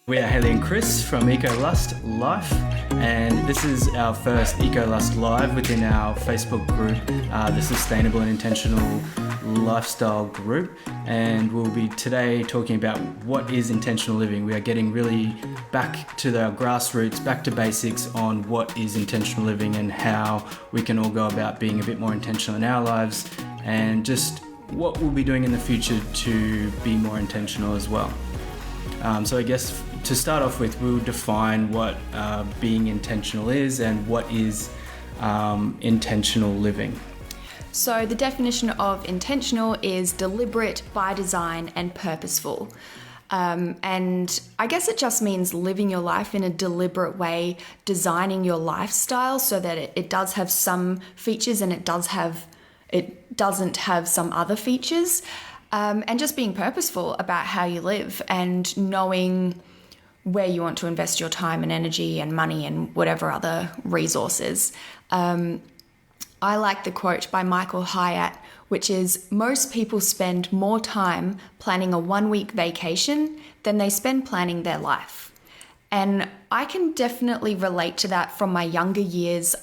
We are Haley and Chris from EcoLust Life, and this is our first EcoLust Live within our Facebook group, the Sustainable and Intentional Lifestyle Group. And we'll be today talking about what is intentional living. We are getting really back to our grassroots, back to basics on what is intentional living and how we can all go about being a bit more intentional in our lives, and just what we'll be doing in the future to be more intentional as well. So I guess to start off with, we'll define what being intentional is and what is intentional living. So the definition of intentional is deliberate, by design, and purposeful. And I guess it just means living your life in a deliberate way, designing your lifestyle so that it does have some features and it doesn't have some other features. And just being purposeful about how you live and knowing where you want to invest your time and energy and money and whatever other resources. I like the quote by Michael Hyatt, which is, most people spend more time planning a 1-week vacation than they spend planning their life. And I can definitely relate to that from my younger years.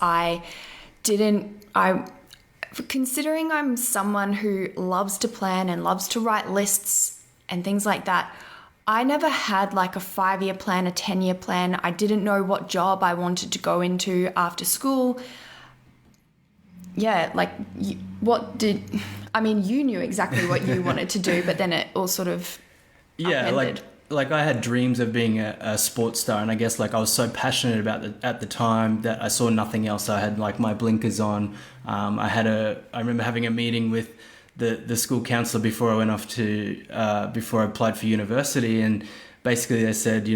Considering I'm someone who loves to plan and loves to write lists and things like that, I never had like a 5-year plan, a 10-year plan. I didn't know what job I wanted to go into after school. Yeah, you knew exactly what you wanted to do, but then it all sort of upended. Like I had dreams of being a sports star, and I guess I was so passionate about it at the time that I saw nothing else. I had my blinkers on. I remember having a meeting with the school counsellor before I went off before I applied for university, and basically they said,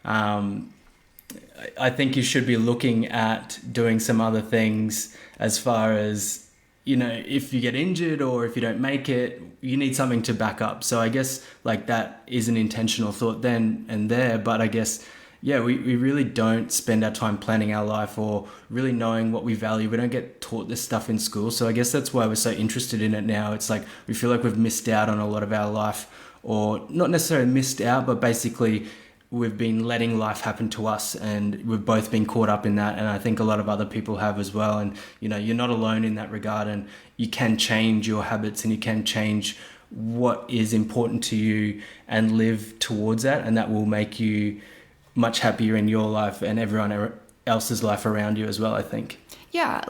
I think you should be looking at doing some other things as far as, if you get injured or if you don't make it, you need something to back up. So I guess that is an intentional thought then and there. But I guess, we really don't spend our time planning our life or really knowing what we value. We don't get taught this stuff in school. So I guess that's why we're so interested in it now. It's we feel like we've missed out on a lot of our life, or not necessarily missed out, but basically we've been letting life happen to us, and we've both been caught up in that. And I think a lot of other people have as well. And, you're not alone in that regard, and you can change your habits and you can change what is important to you and live towards that. And that will make you much happier in your life and everyone else's life around you as well, I think. Yeah,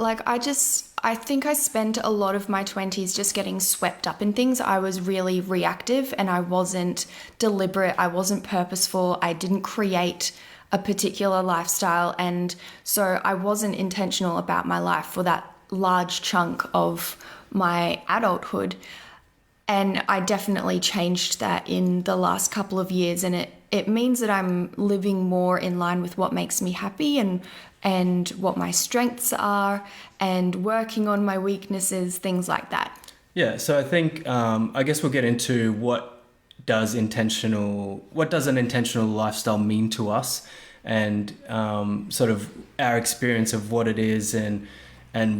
I think I spent a lot of my 20s just getting swept up in things. I was really reactive and I wasn't deliberate. I wasn't purposeful. I didn't create a particular lifestyle. And so I wasn't intentional about my life for that large chunk of my adulthood. And I definitely changed that in the last couple of years. And it means that I'm living more in line with what makes me happy and what my strengths are, and working on my weaknesses, things like that. Yeah, so I think, I guess we'll get into what does an intentional lifestyle mean to us, and sort of our experience of what it is and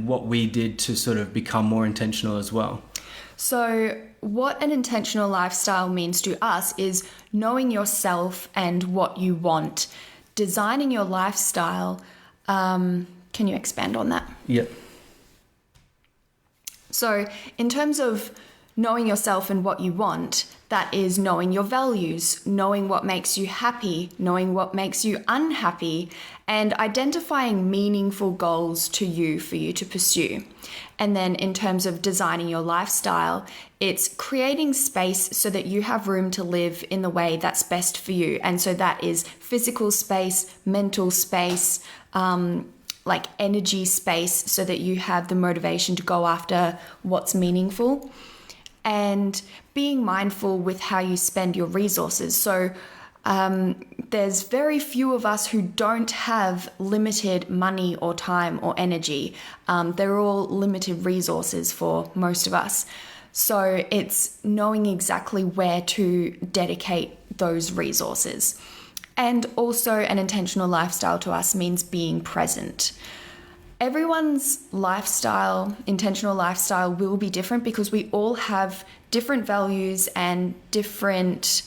what we did to sort of become more intentional as well. So what an intentional lifestyle means to us is knowing yourself and what you want, designing your lifestyle. Can you expand on that? Yep. So in terms of knowing yourself and what you want, that is knowing your values, knowing what makes you happy, knowing what makes you unhappy, and identifying meaningful goals for you to pursue. And then in terms of designing your lifestyle, it's creating space so that you have room to live in the way that's best for you. And so that is physical space, mental space, energy space, so that you have the motivation to go after what's meaningful, and being mindful with how you spend your resources. So there's very few of us who don't have limited money or time or energy. They're all limited resources for most of us. So it's knowing exactly where to dedicate those resources. And also an intentional lifestyle to us means being present. Everyone's lifestyle, intentional lifestyle, will be different because we all have different values and different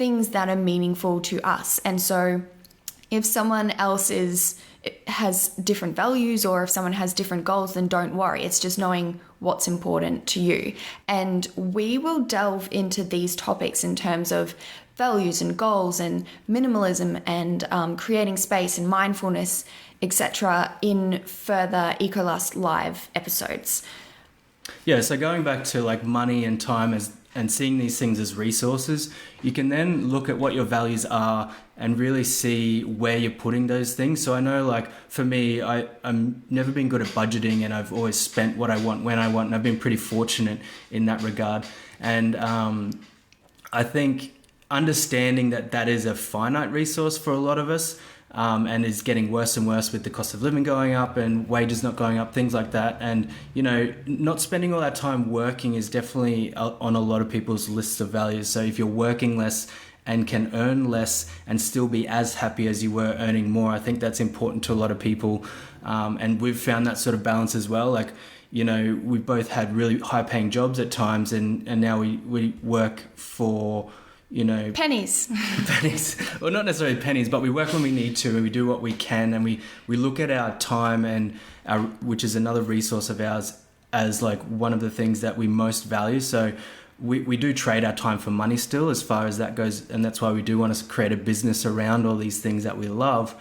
things that are meaningful to us. And so if someone else has different values, or if someone has different goals, then don't worry. It's just knowing what's important to you. And we will delve into these topics in terms of values and goals and minimalism and creating space and mindfulness, etc., in further Ecolust Live episodes. Yeah, so going back to like money and time and seeing these things as resources, you can then look at what your values are and really see where you're putting those things. So I know, like, for me, I'm never been good at budgeting, and I've always spent what I want when I want, and I've been pretty fortunate in that regard. And I think understanding that is a finite resource for a lot of us, and is getting worse and worse with the cost of living going up and wages not going up, things like that. And, you know, not spending all that time working is definitely on a lot of people's lists of values. So if you're working less and can earn less and still be as happy as you were earning more, I think that's important to a lot of people. And we've found that sort of balance as well. Like, you know, we both had really high paying jobs at times, and now we work for, you know, pennies. Well, not necessarily pennies, but we work when we need to, and we do what we can, and we look at our time and which is another resource of ours, as like one of the things that we most value. So we do trade our time for money still, as far as that goes, and that's why we do want to create a business around all these things that we love.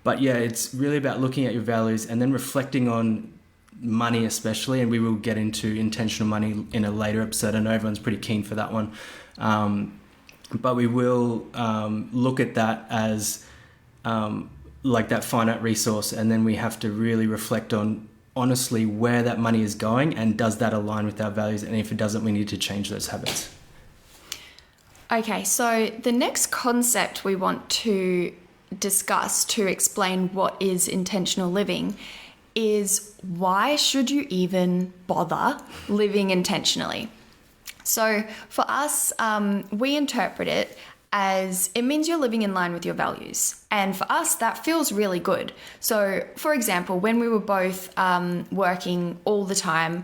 But yeah, it's really about looking at your values and then reflecting on money especially, and we will get into intentional money in a later episode. I know everyone's pretty keen for that one. But we will look at that as like that finite resource, and then we have to really reflect on honestly where that money is going, and does that align with our values, and if it doesn't, we need to change those habits. Okay, so the next concept we want to discuss to explain what is intentional living is, why should you even bother living intentionally? So for us, we interpret it as it means you're living in line with your values. And for us, that feels really good. So for example, when we were both working all the time,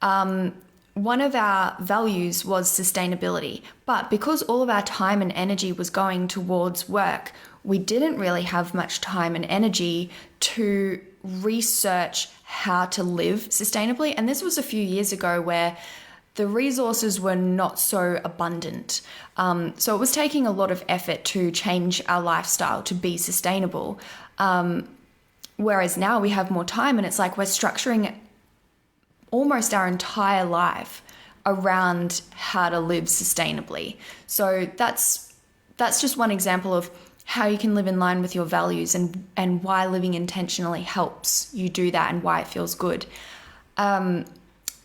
one of our values was sustainability. But because all of our time and energy was going towards work, we didn't really have much time and energy to research how to live sustainably. And this was a few years ago, where the resources were not so abundant. So it was taking a lot of effort to change our lifestyle to be sustainable. Whereas now we have more time, and it's like we're structuring almost our entire life around how to live sustainably. So that's just one example of how you can live in line with your values, and why living intentionally helps you do that, and why it feels good.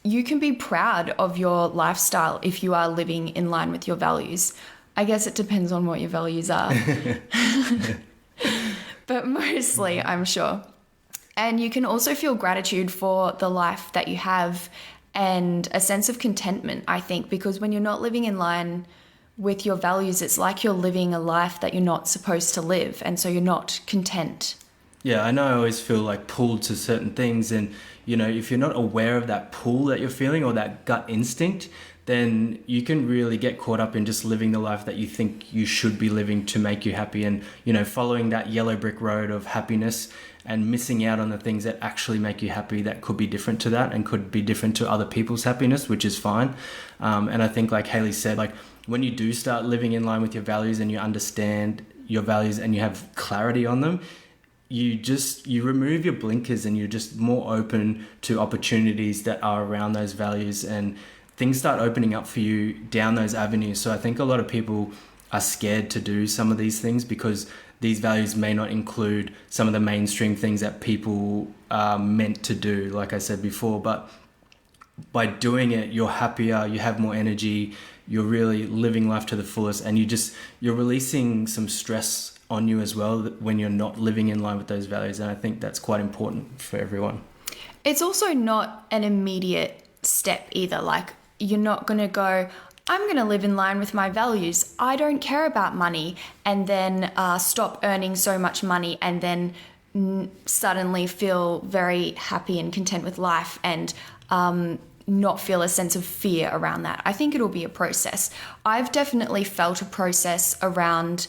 You can be proud of your lifestyle if you are living in line with your values. I guess it depends on what your values are. But mostly, I'm sure. And you can also feel gratitude for the life that you have, and a sense of contentment, I think, because when you're not living in line with your values, it's like you're living a life that you're not supposed to live, and so you're not content. Yeah, I know I always feel like pulled to certain things, and you know, if you're not aware of that pull that you're feeling, or that gut instinct, then you can really get caught up in just living the life that you think you should be living to make you happy, and you know, following that yellow brick road of happiness and missing out on the things that actually make you happy, that could be different to that and could be different to other people's happiness, which is fine. And I think, like Haley said, like when you do start living in line with your values, and you understand your values and you have clarity on them, you remove your blinkers, and you're just more open to opportunities that are around those values, and things start opening up for you down those avenues. So I think a lot of people are scared to do some of these things because these values may not include some of the mainstream things that people are meant to do, like I said before. But by doing it, you're happier, you have more energy, you're really living life to the fullest, and you're releasing some stress on you as well when you're not living in line with those values. And I think that's quite important for everyone. It's also not an immediate step either. Like, you're not going to go, I'm going to live in line with my values, I don't care about money, and then stop earning so much money, and then suddenly feel very happy and content with life, and not feel a sense of fear around that. I think it'll be a process. I've definitely felt a process around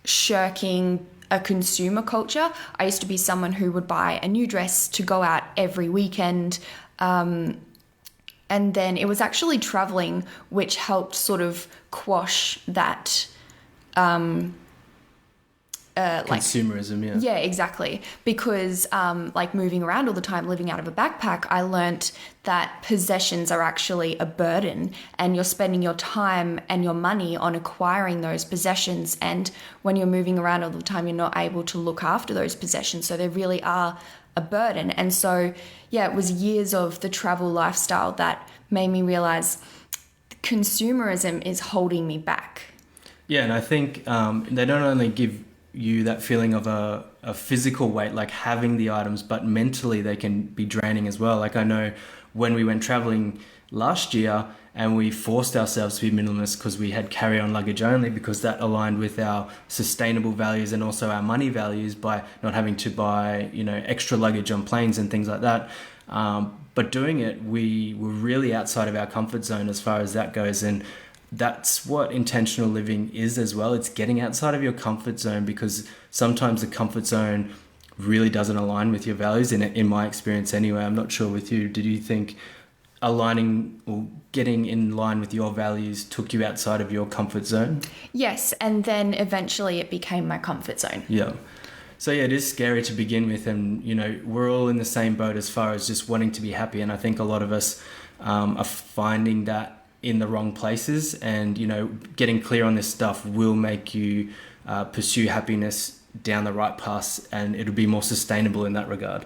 shirking a consumer culture. I used to be someone who would buy a new dress to go out every weekend. And then it was actually traveling which helped sort of quash that consumerism, yeah. Yeah, exactly. Because like moving around all the time, living out of a backpack, I learnt that possessions are actually a burden, and you're spending your time and your money on acquiring those possessions. And when you're moving around all the time, you're not able to look after those possessions. So they really are a burden. And so, yeah, it was years of the travel lifestyle that made me realize consumerism is holding me back. Yeah, and I think they don't only give you that feeling of a physical weight, like having the items, but mentally they can be draining as well. Like I know when we went traveling last year and we forced ourselves to be minimalist because we had carry-on luggage only, because that aligned with our sustainable values and also our money values by not having to buy, extra luggage on planes and things like that. But doing it, we were really outside of our comfort zone as far as that goes. And that's what intentional living is as well. It's getting outside of your comfort zone, because sometimes the comfort zone really doesn't align with your values. In my experience anyway, I'm not sure with you. Did you think aligning or getting in line with your values took you outside of your comfort zone? Yes, and then eventually it became my comfort zone. Yeah. So yeah, it is scary to begin with, and we're all in the same boat as far as just wanting to be happy. And I think a lot of us are finding that in the wrong places, and getting clear on this stuff will make you pursue happiness down the right path, and it'll be more sustainable in that regard.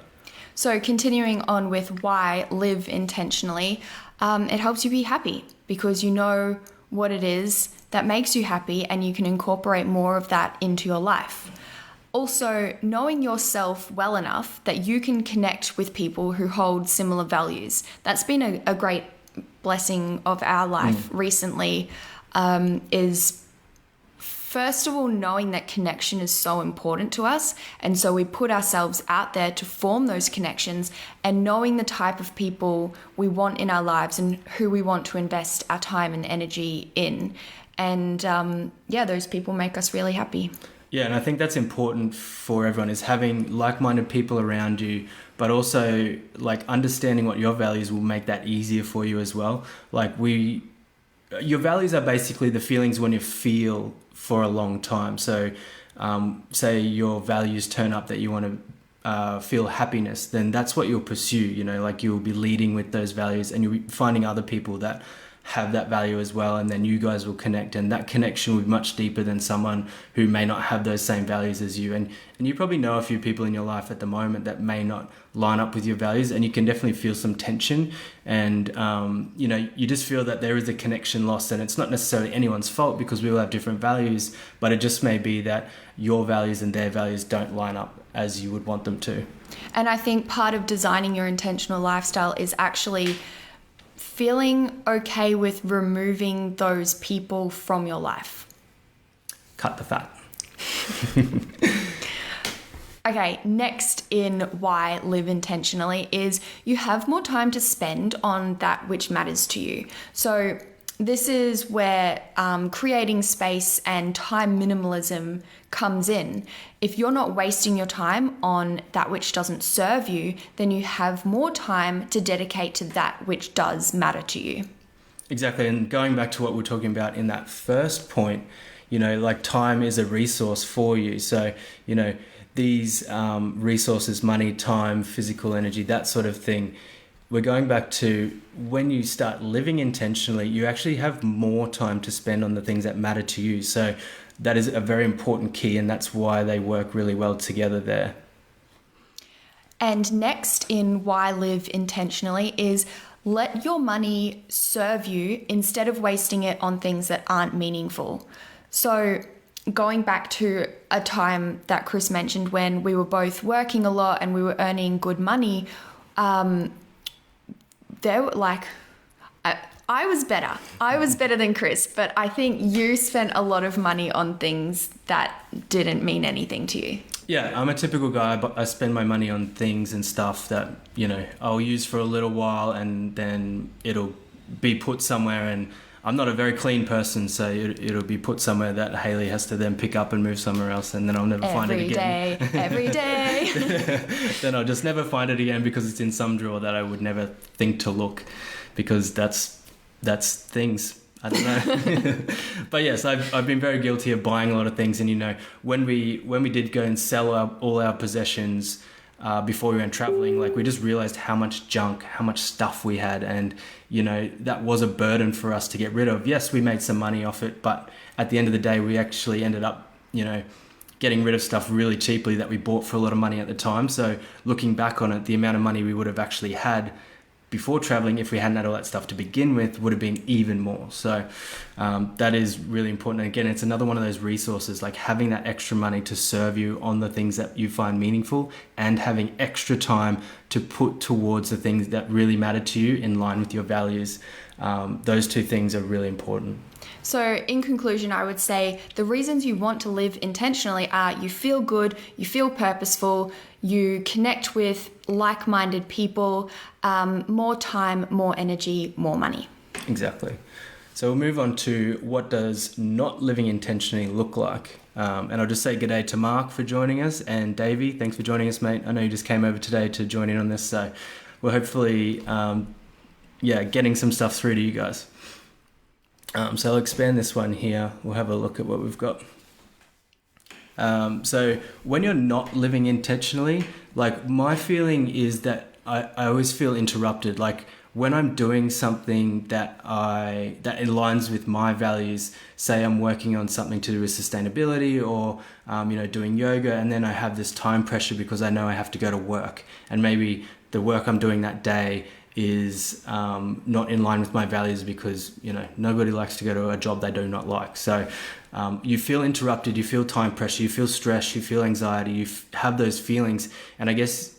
So continuing on with why live intentionally, it helps you be happy because you know what it is that makes you happy, and you can incorporate more of that into your life. Also, knowing yourself well enough that you can connect with people who hold similar values. That's been a great blessing of our life recently, is first of all knowing that connection is so important to us, and so we put ourselves out there to form those connections, and knowing the type of people we want in our lives and who we want to invest our time and energy in, and those people make us really happy. Yeah, and I think that's important for everyone, is having like-minded people around you, but also like understanding what your values will make that easier for you as well. Like your values are basically the feelings when you feel for a long time. So say your values turn up that you want to feel happiness, then that's what you'll pursue, like you'll be leading with those values, and you'll be finding other people that have that value as well, and then you guys will connect, and that connection will be much deeper than someone who may not have those same values as you. And you probably know a few people in your life at the moment that may not line up with your values, and you can definitely feel some tension, and you just feel that there is a connection lost, and it's not necessarily anyone's fault because we all have different values, but it just may be that your values and their values don't line up as you would want them to. And I think part of designing your intentional lifestyle is actually feeling okay with removing those people from your life. Cut the fat. Okay, next in why live intentionally is you have more time to spend on that which matters to you. So this is where creating space and time minimalism comes in. If you're not wasting your time on that which doesn't serve you, then you have more time to dedicate to that which does matter to you. Exactly. And going back to what we're talking about in that first point, like time is a resource for you. So, these resources, money, time, physical energy, that sort of thing, we're going back to when you start living intentionally, you actually have more time to spend on the things that matter to you. So that is a very important key, and that's why they work really well together there. And next in why live intentionally is let your money serve you instead of wasting it on things that aren't meaningful. So going back to a time that Chris mentioned when we were both working a lot and we were earning good money, there were like, I was better. I was better than Chris, but I think you spent a lot of money on things that didn't mean anything to you. Yeah, I'm a typical guy, but I spend my money on things and stuff that, I'll use for a little while and then it'll be put somewhere. And I'm not a very clean person, so it'll be put somewhere that Haley has to then pick up and move somewhere else, and then I'll never find it again. Every day. Then I'll just never find it again because it's in some drawer that I would never think to look, because that's things. I don't know. But yes, I've been very guilty of buying a lot of things. And, when we did go and sell all our possessions before we went traveling, like, we just realized how much junk, how much stuff we had. And, that was a burden for us to get rid of. Yes, we made some money off it, but at the end of the day, we actually ended up, getting rid of stuff really cheaply that we bought for a lot of money at the time. So looking back on it, the amount of money we would have actually had before traveling, if we hadn't had all that stuff to begin with, would have been even more. So that is really important. And again, it's another one of those resources, like having that extra money to serve you on the things that you find meaningful, and having extra time to put towards the things that really matter to you in line with your values. Those two things are really important. So in conclusion, I would say the reasons you want to live intentionally are you feel good, you feel purposeful, you connect with like-minded people, more time, more energy, more money. Exactly. So we'll move on to what does not living intentionally look like. And I'll just say good day to Mark for joining us, and Davey, thanks for joining us, mate. I know you just came over today to join in on this, so we're hopefully getting some stuff through to you guys. So I'll expand this one here. We'll have a look at what we've got. So when you're not living intentionally, like, my feeling is that I always feel interrupted. Like, when I'm doing something that aligns with my values, say I'm working on something to do with sustainability, or doing yoga, and then I have this time pressure because I know I have to go to work, and maybe the work I'm doing that day is not in line with my values, because nobody likes to go to a job they do not like. So you feel interrupted, you feel time pressure, you feel stress, you feel anxiety, you have those feelings. And I guess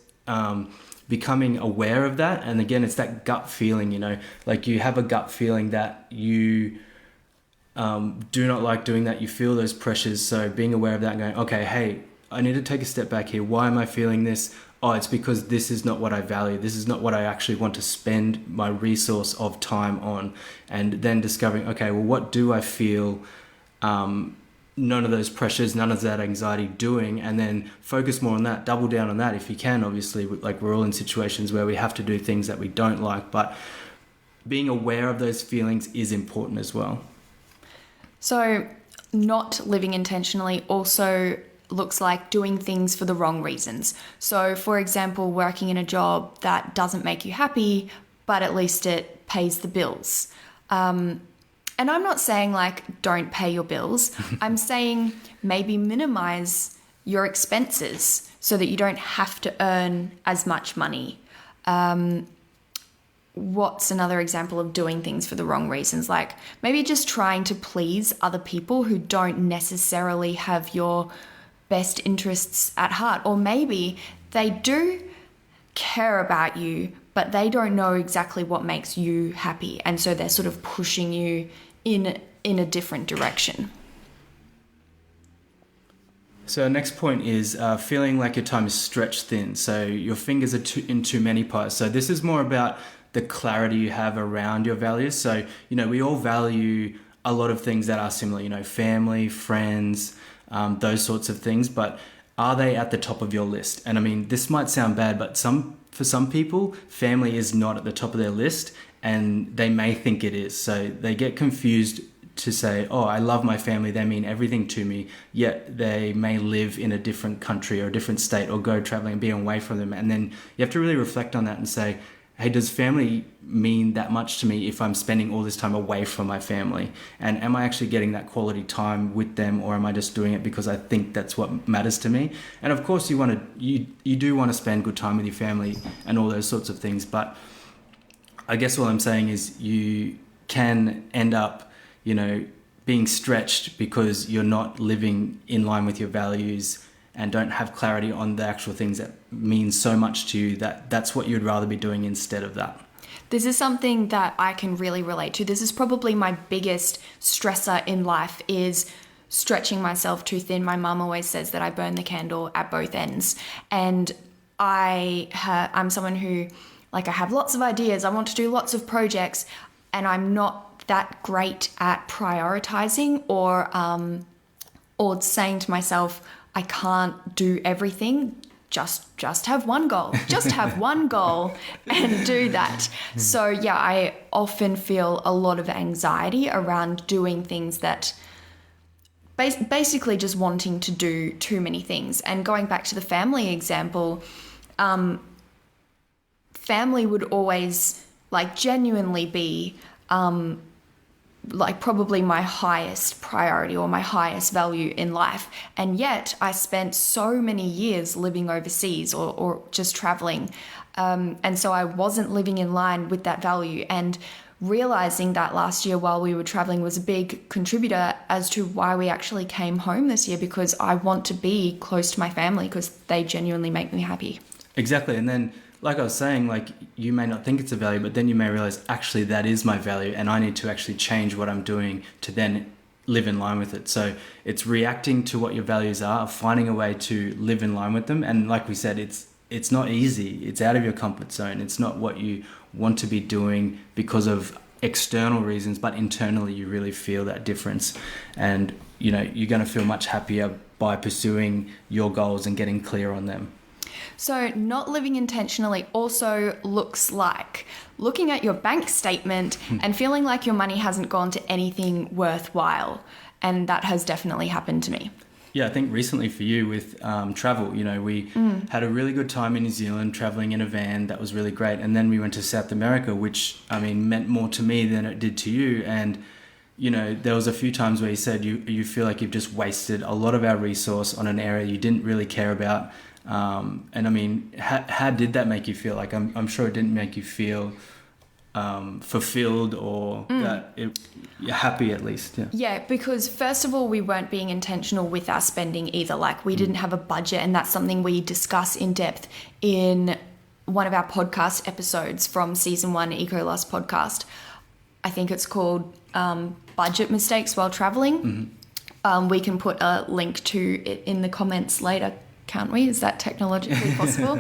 becoming aware of that, and again, it's that gut feeling, like you have a gut feeling that you do not like doing that, you feel those pressures. So being aware of that and going, okay, hey, I need to take a step back here. Why am I feeling this? Oh, it's because this is not what I value. This is not what I actually want to spend my resource of time on. And then discovering, okay, well, what do I feel none of those pressures, none of that anxiety doing? And then focus more on that, double down on that if you can. Obviously, like, we're all in situations where we have to do things that we don't like, but being aware of those feelings is important as well. So not living intentionally also looks like doing things for the wrong reasons. So, for example, working in a job that doesn't make you happy, but at least it pays the bills. And I'm not saying, like, don't pay your bills. I'm saying maybe minimize your expenses so that you don't have to earn as much money. What's another example of doing things for the wrong reasons? Like, maybe just trying to please other people who don't necessarily have your best interests at heart. Or maybe they do care about you, but they don't know exactly what makes you happy, and so they're sort of pushing you in a different direction. So our next point is feeling like your time is stretched thin. So your fingers are in too many pies. So this is more about the clarity you have around your values. So, we all value a lot of things that are similar, family, friends, those sorts of things, but are they at the top of your list? And I mean, this might sound bad, but for some people, family is not at the top of their list, and they may think it is. So they get confused to say, oh, I love my family, they mean everything to me, yet they may live in a different country or a different state, or go traveling and be away from them. And then you have to really reflect on that and say, hey, does family mean that much to me if I'm spending all this time away from my family? And am I actually getting that quality time with them, or am I just doing it because I think that's what matters to me? And of course, you do want to spend good time with your family and all those sorts of things. But I guess what I'm saying is you can end up, being stretched because you're not living in line with your values and don't have clarity on the actual things that mean so much to you, that's what you'd rather be doing instead of that. This is something that I can really relate to. This is probably my biggest stressor in life, is stretching myself too thin. My mum always says that I burn the candle at both ends. And I'm someone who, like, I have lots of ideas. I want to do lots of projects, and I'm not that great at prioritizing or saying to myself, I can't do everything. Just have one goal. Just have one goal and do that. So yeah, I often feel a lot of anxiety around doing things that basically just wanting to do too many things. And going back to the family example, family would always like genuinely be like probably my highest priority or my highest value in life. And yet I spent so many years living overseas or just traveling. And so I wasn't living in line with that value. And realizing that last year while we were traveling was a big contributor as to why we actually came home this year, because I want to be close to my family because they genuinely make me happy. Exactly. And then, like I was saying, like, you may not think it's a value, but then you may realize actually that is my value and I need to actually change what I'm doing to then live in line with it. So it's reacting to what your values are, finding a way to live in line with them. And like we said, it's not easy. It's out of your comfort zone. It's not what you want to be doing because of external reasons, but internally you really feel that difference. And, you know, you're going to feel much happier by pursuing your goals and getting clear on them. So not living intentionally also looks like looking at your bank statement and feeling like your money hasn't gone to anything worthwhile. And that has definitely happened to me. Yeah, I think recently for you with travel, you know, we had a really good time in New Zealand traveling in a van. That was really great. And then we went to South America, which, I mean, meant more to me than it did to you. And, you know, there was a few times where you said you feel like you've just wasted a lot of our resource on an area you didn't really care about. And I mean, how did that make you feel? Like, I'm sure it didn't make you feel fulfilled or that you're happy at least. Yeah, because first of all, we weren't being intentional with our spending either. Like, we didn't have a budget, and that's something we discuss in depth in one of our podcast episodes from season 1, Eco Loss podcast. I think it's called Budget Mistakes While Traveling. We can put a link to it in the comments later. Can't we? Is that technologically possible?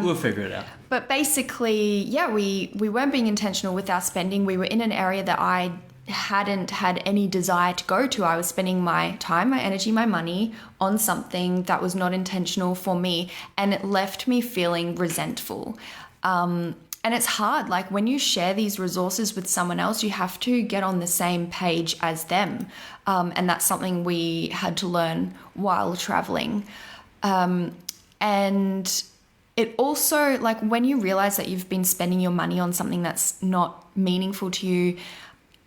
We'll figure it out. But basically, yeah, we weren't being intentional with our spending. We were in an area that I hadn't had any desire to go to. I was spending my time, my energy, my money on something that was not intentional for me, and it left me feeling resentful. And it's hard. Like, when you share these resources with someone else, you have to get on the same page as them. And that's something we had to learn while traveling. And it also, like, when you realize that you've been spending your money on something that's not meaningful to you,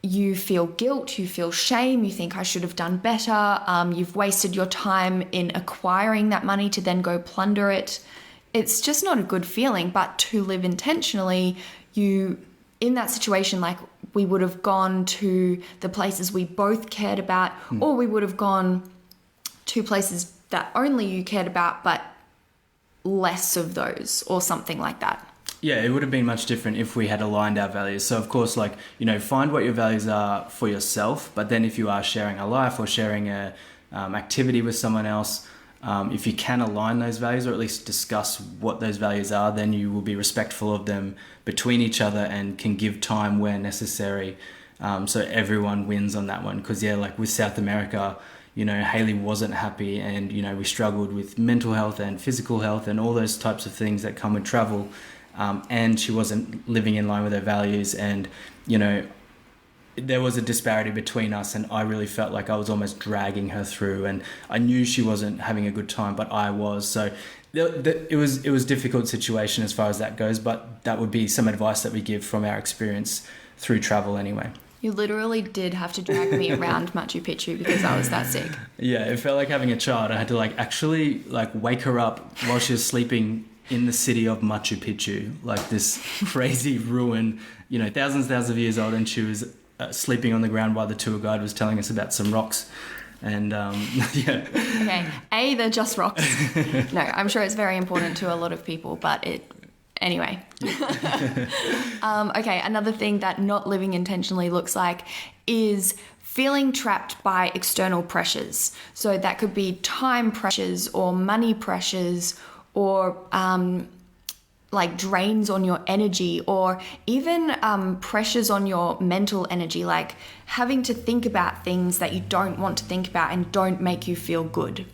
you feel guilt, you feel shame, you think I should have done better. You've wasted your time in acquiring that money to then go plunder it. It's just not a good feeling. But to live intentionally, in that situation, like, we would have gone to the places we both cared about, or we would have gone to places that only you cared about, but less of those, or something like that. Yeah, it would have been much different if we had aligned our values. So, of course, like, you know, find what your values are for yourself. But then if you are sharing a life or sharing a activity with someone else, if you can align those values, or at least discuss what those values are, then you will be respectful of them between each other and can give time where necessary. So everyone wins on that one. Because, yeah, like with South America, you know, Haley wasn't happy, and, you know, we struggled with mental health and physical health and all those types of things that come with travel. And she wasn't living in line with her values. And, you know, there was a disparity between us, and I really felt like I was almost dragging her through, and I knew she wasn't having a good time, but I was. So it was a difficult situation as far as that goes, but that would be some advice that we give from our experience through travel anyway. You literally did have to drag me around Machu Picchu because I was that sick. Yeah, it felt like having a child. I had to actually wake her up while she was sleeping in the city of Machu Picchu, like this crazy ruin, you know, thousands of years old, and she was sleeping on the ground while the tour guide was telling us about some rocks. And yeah. Okay, they're just rocks. No, I'm sure it's very important to a lot of people, but Anyway. Okay, another thing that not living intentionally looks like is feeling trapped by external pressures. So that could be time pressures or money pressures or like drains on your energy, or even pressures on your mental energy, like having to think about things that you don't want to think about and don't make you feel good.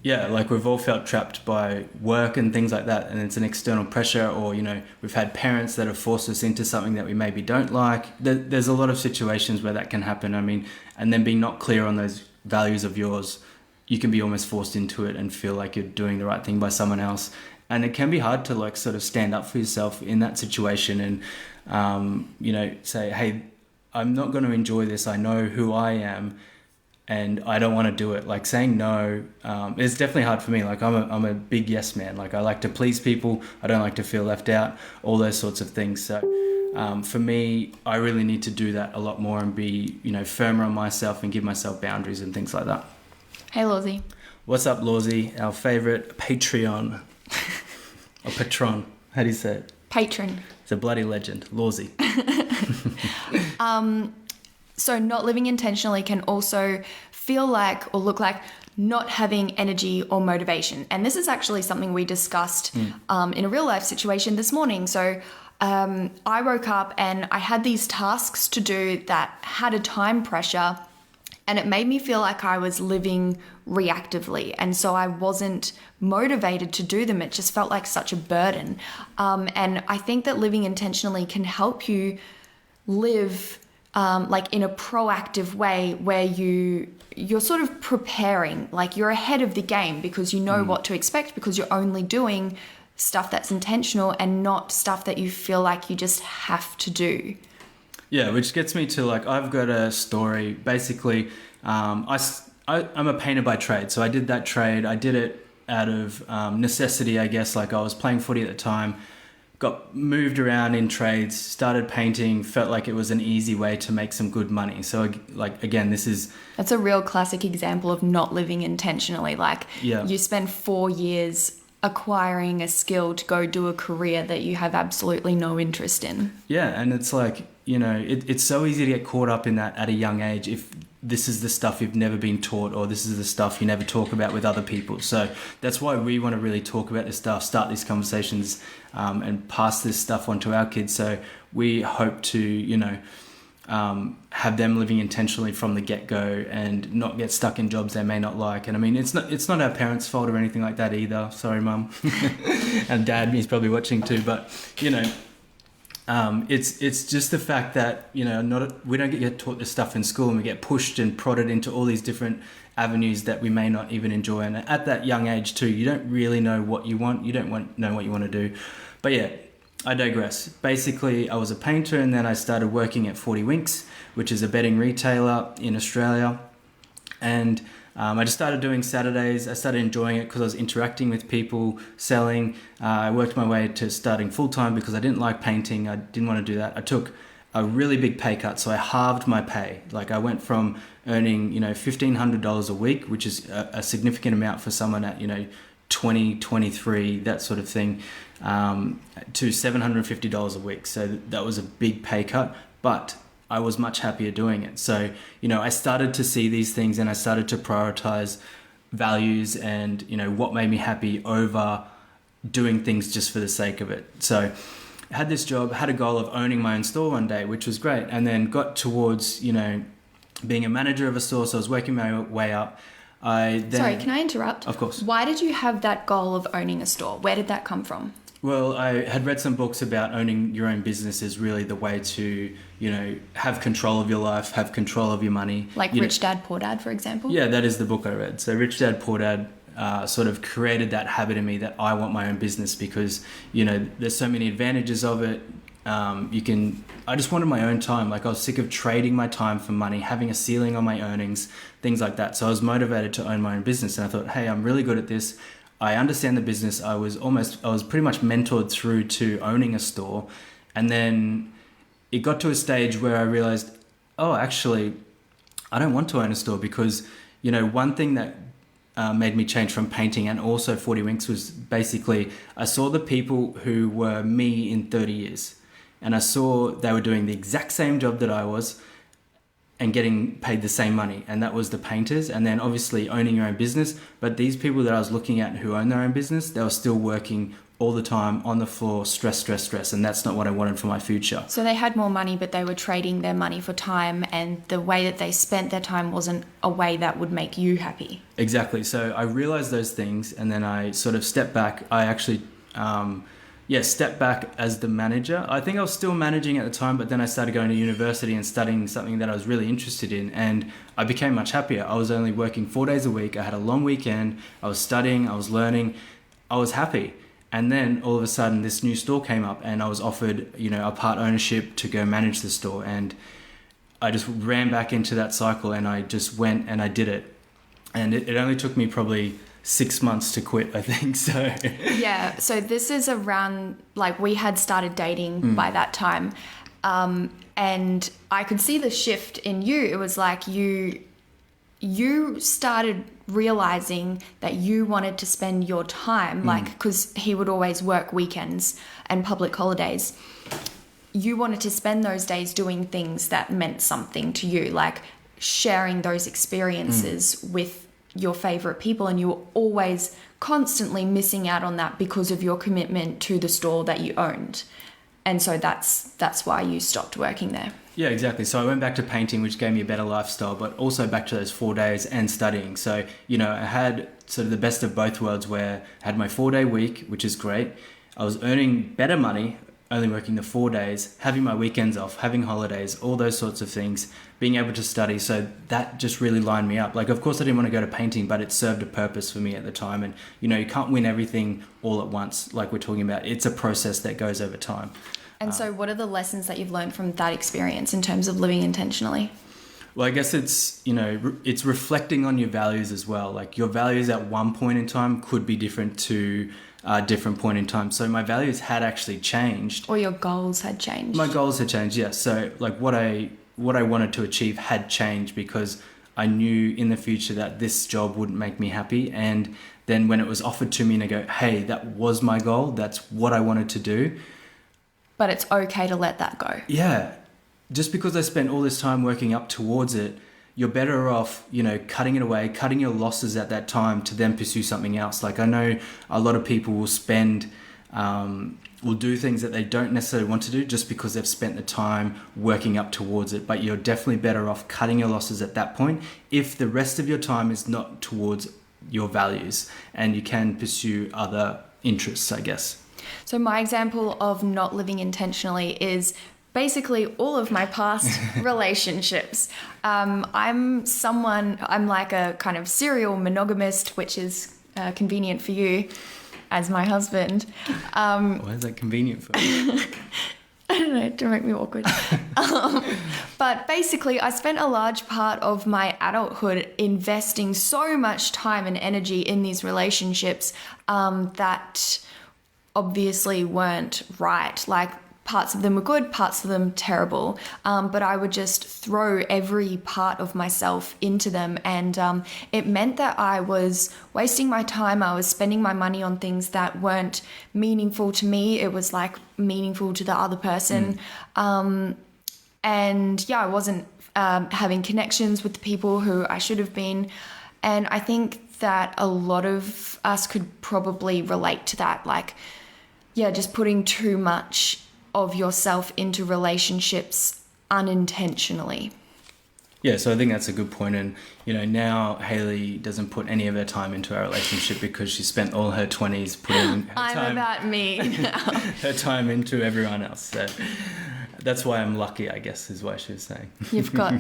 Yeah, like we've all felt trapped by work and things like that, and it's an external pressure, or, you know, we've had parents that have forced us into something that we maybe don't like. There's a lot of situations where that can happen. I mean, and then being not clear on those values of yours, you can be almost forced into it and feel like you're doing the right thing by someone else. And it can be hard to like sort of stand up for yourself in that situation and, you know, say, hey, I'm not going to enjoy this. I know who I am and I don't want to do it. Like saying no, it's definitely hard for me. Like I'm a big yes man. Like I like to please people. I don't like to feel left out, all those sorts of things. So for me, I really need to do that a lot more and be, you know, firmer on myself and give myself boundaries and things like that. Hey, Lawsy. What's up, Lawsy? Our favorite Patreon. Or patron. How do you say it? Patron. It's a bloody legend. Lawsy. So not living intentionally can also feel like or look like not having energy or motivation. And this is actually something we discussed in a real life situation this morning. So I woke up and I had these tasks to do that had a time pressure, and it made me feel like I was living reactively. And so I wasn't motivated to do them. It just felt like such a burden. And I think that living intentionally can help you live like in a proactive way where you're sort of preparing, like you're ahead of the game because you know what to expect, because you're only doing stuff that's intentional and not stuff that you feel like you just have to do. Yeah, which gets me to like, I've got a story. Basically, I'm a painter by trade. So I did that trade. I did it out of necessity, I guess. Like I was playing footy at the time, got moved around in trades, started painting, felt like it was an easy way to make some good money. So like, again, that's a real classic example of not living intentionally. Like you spend 4 years acquiring a skill to go do a career that you have absolutely no interest in. Yeah, and it's like, you know, it's so easy to get caught up in that at a young age if this is the stuff you've never been taught, or this is the stuff you never talk about with other people. So that's why we want to really talk about this stuff, start these conversations, and pass this stuff on to our kids. So we hope to, you know, have them living intentionally from the get-go and not get stuck in jobs they may not like. And I mean, it's not our parents' fault or anything like that either. Sorry, Mum. And Dad, he's probably watching too. But, you know, it's just the fact that, you know, we don't get taught this stuff in school, and we get pushed and prodded into all these different avenues that we may not even enjoy. And at that young age too, you don't really know what you want. You don't know what you want to do. But yeah, I digress. Basically, I was a painter, and then I started working at 40 Winks, which is a bedding retailer in Australia. And I just started doing Saturdays. I started enjoying it because I was interacting with people, selling. I worked my way to starting full-time because I didn't like painting. I didn't want to do that. I took a really big pay cut, so I halved my pay. Like I went from earning, you know, $1,500 a week, which is a significant amount for someone at, you know, 20, 23, that sort of thing, to $750 a week. So that was a big pay cut, but I was much happier doing it. So, you know, I started to see these things, and I started to prioritize values and, you know, what made me happy over doing things just for the sake of it. So I had this job, had a goal of owning my own store one day, which was great. And then got towards, you know, being a manager of a store. So I was working my way up. Sorry, can I interrupt? Of course. Why did you have that goal of owning a store? Where did that come from? Well, I had read some books about owning your own business is really the way to, you know, have control of your life, have control of your money. Like Rich Dad, Poor Dad, for example? Yeah, that is the book I read. So Rich Dad, Poor Dad sort of created that habit in me that I want my own business because, you know, there's so many advantages of it. I just wanted my own time. Like I was sick of trading my time for money, having a ceiling on my earnings, things like that. So I was motivated to own my own business, and I thought, hey, I'm really good at this. I understand the business. I was pretty much mentored through to owning a store. And then it got to a stage where I realized, oh, actually, I don't want to own a store because, you know, one thing that made me change from painting and also 40 Winks was basically I saw the people who were me in 30 years. And I saw they were doing the exact same job that I was and getting paid the same money. And that was the painters. And then obviously owning your own business. But these people that I was looking at who own their own business, they were still working all the time on the floor, stress. And that's not what I wanted for my future. So they had more money, but they were trading their money for time. And the way that they spent their time wasn't a way that would make you happy. Exactly. So I realized those things. And then I sort of stepped back. I actually... step back as the manager. I think I was still managing at the time, but then I started going to university and studying something that I was really interested in, and I became much happier. I was only working 4 days a week. I had a long weekend. I was studying. I was learning. I was happy. And then all of a sudden this new store came up and I was offered, a part ownership to go manage the store. And I just ran back into that cycle and I just went and I did it. And it only took me probably 6 months to quit, I think. So yeah, so this is around, like, we had started dating by that time, and I could see the shift in you. It was like you started realizing that you wanted to spend your time, like, because he would always work weekends and public holidays. You wanted to spend those days doing things that meant something to you, like sharing those experiences with your favorite people, and you were always constantly missing out on that because of your commitment to the store that you owned. And so that's why you stopped working there. Yeah, exactly. So I went back to painting, which gave me a better lifestyle, but also back to those 4 days and studying. So, I had sort of the best of both worlds where I had my 4-day week, which is great. I was earning better money, only working the 4 days, having my weekends off, having holidays, all those sorts of things, being able to study. So that just really lined me up. Like, of course I didn't want to go to painting, but it served a purpose for me at the time. And, you can't win everything all at once, like we're talking about. It's a process that goes over time. And so what are the lessons that you've learned from that experience in terms of living intentionally? Well, I guess it's, it's reflecting on your values as well. Like, your values at one point in time could be different to a different point in time. So my values had actually changed. Or your goals had changed. My goals had changed, yes. So like what I wanted to achieve had changed because I knew in the future that this job wouldn't make me happy. And then when it was offered to me and I go, hey, that was my goal. That's what I wanted to do. But it's okay to let that go. Yeah. Just because I spent all this time working up towards it, you're better off, cutting it away, cutting your losses at that time to then pursue something else. Like, I know a lot of people will do things that they don't necessarily want to do just because they've spent the time working up towards it. But you're definitely better off cutting your losses at that point if the rest of your time is not towards your values and you can pursue other interests, I guess. So my example of not living intentionally is basically all of my past relationships. I'm like a kind of serial monogamist, which is convenient for you as my husband. Why is that convenient for you? I don't know, to make me awkward. But basically, I spent a large part of my adulthood investing so much time and energy in these relationships that obviously weren't right. Like, parts of them were good, parts of them terrible. But I would just throw every part of myself into them. And it meant that I was wasting my time. I was spending my money on things that weren't meaningful to me. It was like meaningful to the other person. I wasn't having connections with the people who I should have been. And I think that a lot of us could probably relate to that. Like, just putting too much of yourself into relationships unintentionally. Yeah, so I think that's a good point. And, now Hayley doesn't put any of her time into our relationship because she spent all her 20s putting her time into everyone else. So that's why I'm lucky, I guess, is what she was saying. You've got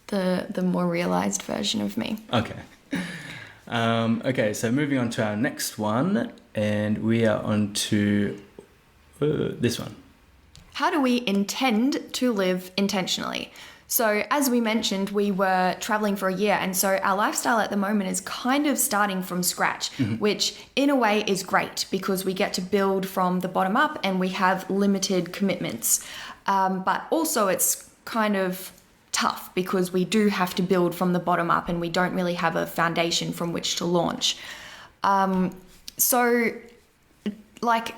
the more realized version of me. Okay. Okay, so moving on to our next one, and we are on to this one. How do we intend to live intentionally? So as we mentioned, we were traveling for a year, and so our lifestyle at the moment is kind of starting from scratch, which in a way is great because we get to build from the bottom up and we have limited commitments. But also it's kind of tough because we do have to build from the bottom up and we don't really have a foundation from which to launch. So like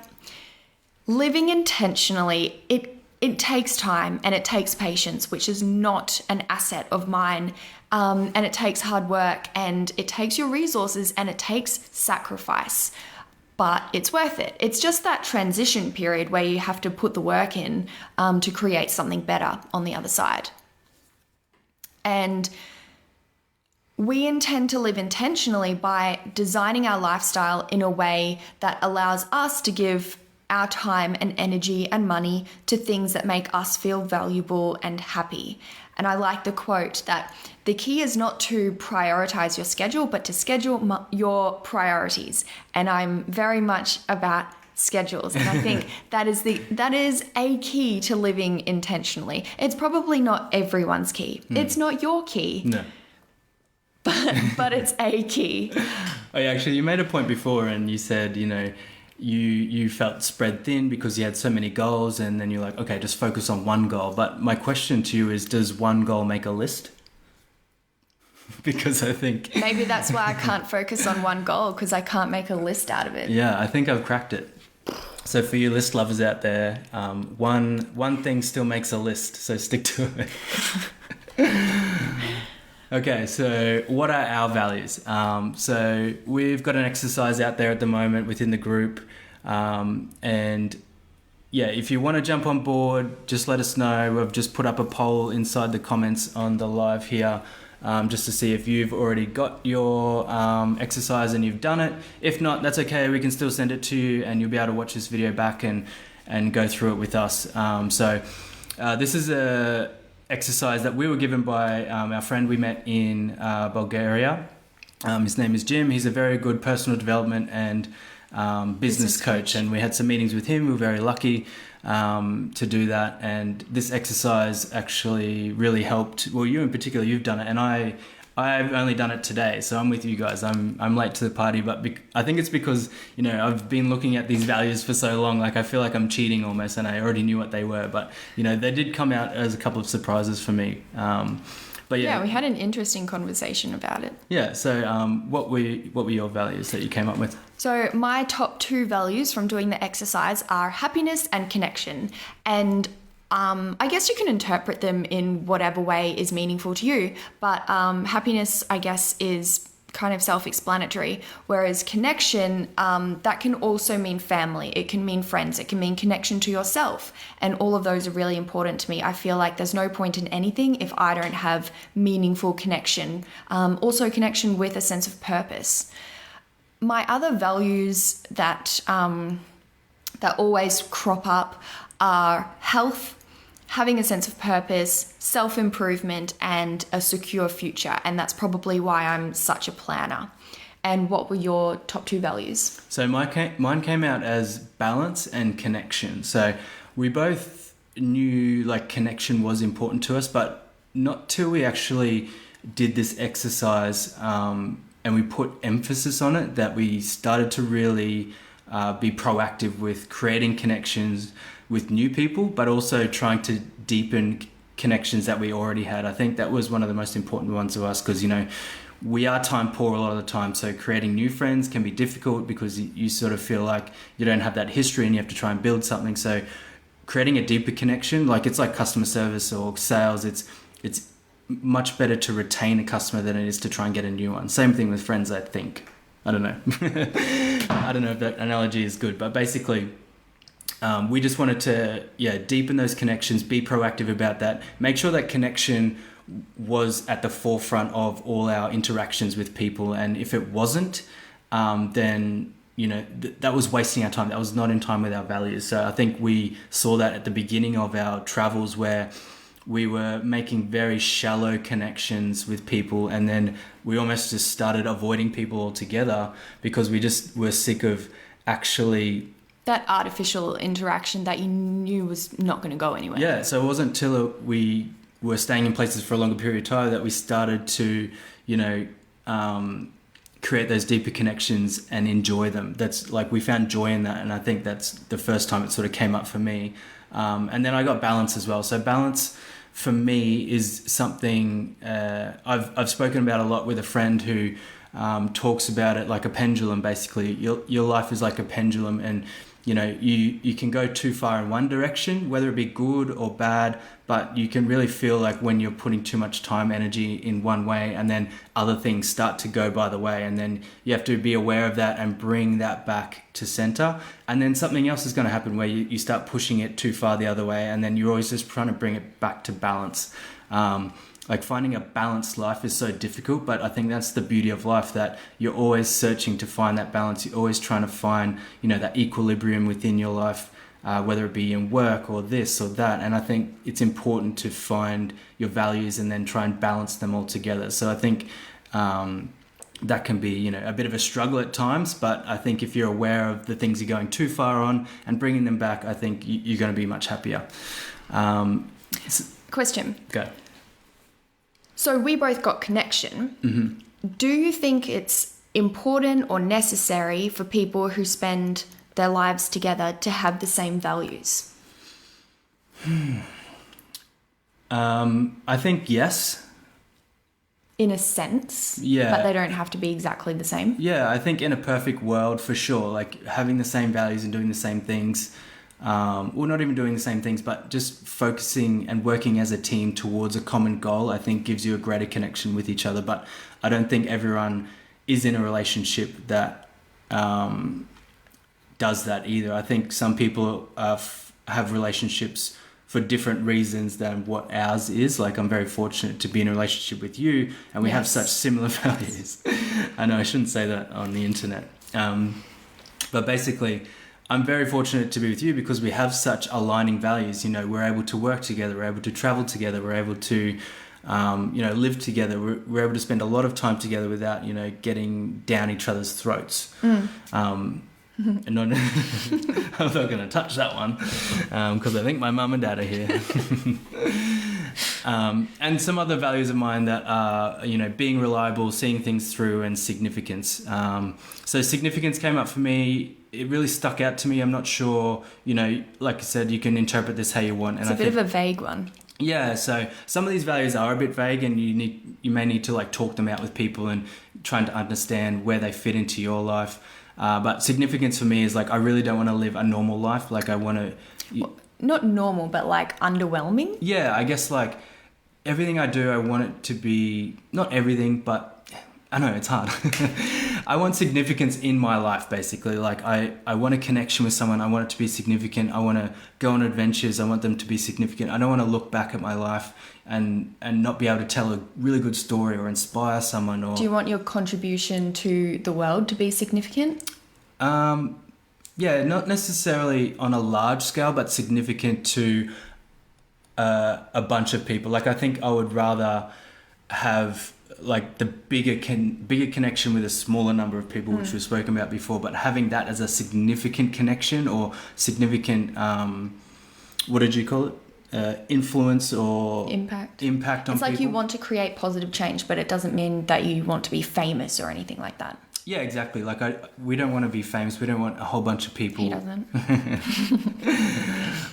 living intentionally, it takes time and it takes patience, which is not an asset of mine. And it takes hard work and it takes your resources and it takes sacrifice, but it's worth it. It's just that transition period where you have to put the work in to create something better on the other side. And we intend to live intentionally by designing our lifestyle in a way that allows us to give our time and energy and money to things that make us feel valuable and happy. And I like the quote that the key is not to prioritize your schedule, but to schedule your priorities. And I'm very much about schedules. And I think that is a key to living intentionally. It's probably not everyone's key. It's not your key. No. But it's a key. Oh, yeah, actually, you made a point before and you said, you felt spread thin because you had so many goals, and then you're like, okay, just focus on one goal. But my question to you is, does one goal make a list? Because I think... Maybe that's why I can't focus on one goal, because I can't make a list out of it. Yeah, I think I've cracked it. So for you list lovers out there, one thing still makes a list, so stick to it. Okay, so what are our values? So we've got an exercise out there at the moment within the group. And yeah, if you want to jump on board, just let us know. We've just put up a poll inside the comments on the live here, just to see if you've already got your exercise and you've done it. If not, that's okay. We can still send it to you and you'll be able to watch this video back and go through it with us. This is a exercise that we were given by our friend we met in Bulgaria. His name is Jim. He's a very good personal development and business coach, and we had some meetings with him. We were very lucky to do that, and this exercise actually really helped. Well, you in particular, you've done it, and I've only done it today, so I'm with you guys. I'm late to the party, but I think it's because I've been looking at these values for so long. Like I feel like I'm cheating almost, and I already knew what they were. But they did come out as a couple of surprises for me. But yeah, we had an interesting conversation about it. Yeah. So what were your values that you came up with? So my top 2 values from doing the exercise are happiness and connection, and I guess you can interpret them in whatever way is meaningful to you, but happiness, I guess, is kind of self-explanatory, whereas connection, that can also mean family, it can mean friends, it can mean connection to yourself, and all of those are really important to me. I feel like there's no point in anything if I don't have meaningful connection, also connection with a sense of purpose. My other values that always crop up are health, having a sense of purpose, self-improvement, and a secure future. And that's probably why I'm such a planner. And what were your top 2 values? So mine came out as balance and connection. So we both knew like connection was important to us, but not till we actually did this exercise and we put emphasis on it that we started to really be proactive with creating connections with new people, but also trying to deepen connections that we already had. I think that was one of the most important ones to us because, we are time poor a lot of the time. So creating new friends can be difficult because you sort of feel like you don't have that history and you have to try and build something. So creating a deeper connection, it's like customer service or sales. It's much better to retain a customer than it is to try and get a new one. Same thing with friends, I think. I don't know. I don't know if that analogy is good, but basically, we just wanted to, deepen those connections, be proactive about that, make sure that connection was at the forefront of all our interactions with people. And if it wasn't, then, that was wasting our time. That was not in time with our values. So I think we saw that at the beginning of our travels where we were making very shallow connections with people, and then we almost just started avoiding people altogether because we just were sick of actually... that artificial interaction that you knew was not going to go anywhere. Yeah, so it wasn't until we were staying in places for a longer period of time that we started to, create those deeper connections and enjoy them. That's like, we found joy in that, and I think that's the first time it sort of came up for me. And then I got balance as well. So balance for me is something I've spoken about a lot with a friend who talks about it like a pendulum. Basically, your life is like a pendulum, and you can go too far in one direction, whether it be good or bad, but you can really feel like when you're putting too much time, energy in one way, and then other things start to go by the way, and then you have to be aware of that and bring that back to center. And then something else is going to happen where you start pushing it too far the other way, and then you're always just trying to bring it back to balance. Like finding a balanced life is so difficult, but I think that's the beauty of life, that you're always searching to find that balance. You're always trying to find, that equilibrium within your life, whether it be in work or this or that. And I think it's important to find your values and then try and balance them all together. So I think that can be, a bit of a struggle at times, but I think if you're aware of the things you're going too far on and bringing them back, I think you're going to be much happier. Question. Go. So we both got connection. Mm-hmm. Do you think it's important or necessary for people who spend their lives together to have the same values? I think yes. In a sense? Yeah. But they don't have to be exactly the same? Yeah, I think in a perfect world, for sure, like having the same values and doing the same things, well, not even doing the same things, but just focusing and working as a team towards a common goal, I think gives you a greater connection with each other. But I don't think everyone is in a relationship that does that either. I think some people have relationships for different reasons than what ours is. Like, I'm very fortunate to be in a relationship with you, and we have such similar values. I know I shouldn't say that on the internet. But basically, I'm very fortunate to be with you because we have such aligning values. We're able to work together, we're able to travel together, we're able to, live together. We're able to spend a lot of time together without, getting down each other's throats. And not, I'm not going to touch that one because I think my mum and dad are here. And some other values of mine that are, being reliable, seeing things through, and significance. So significance came up for me. It really stuck out to me. I'm not sure, like I said, you can interpret this how you want. And it's a bit of a vague one. Yeah, so some of these values are a bit vague, and you may need to like talk them out with people and trying to understand where they fit into your life. But significance for me is like, I really don't want to live a normal life. Like I want to... Well, not normal, but like underwhelming? Yeah, I guess like everything I do, I want it to be... Not everything, but I know it's hard. I want significance in my life, basically. Like I want a connection with someone. I want it to be significant. I want to go on adventures. I want them to be significant. I don't want to look back at my life and not be able to tell a really good story or inspire someone. Or... Do you want your contribution to the world to be significant? Yeah, not necessarily on a large scale, but significant to a bunch of people. Like I think I would rather have like the bigger connection with a smaller number of people, which we've spoken about before, but having that as a significant connection or significant, what did you call it? Influence or impact on people. It's like people. You want to create positive change, but it doesn't mean that you want to be famous or anything like that. Yeah, exactly. Like we don't want to be famous. We don't want a whole bunch of people. He doesn't.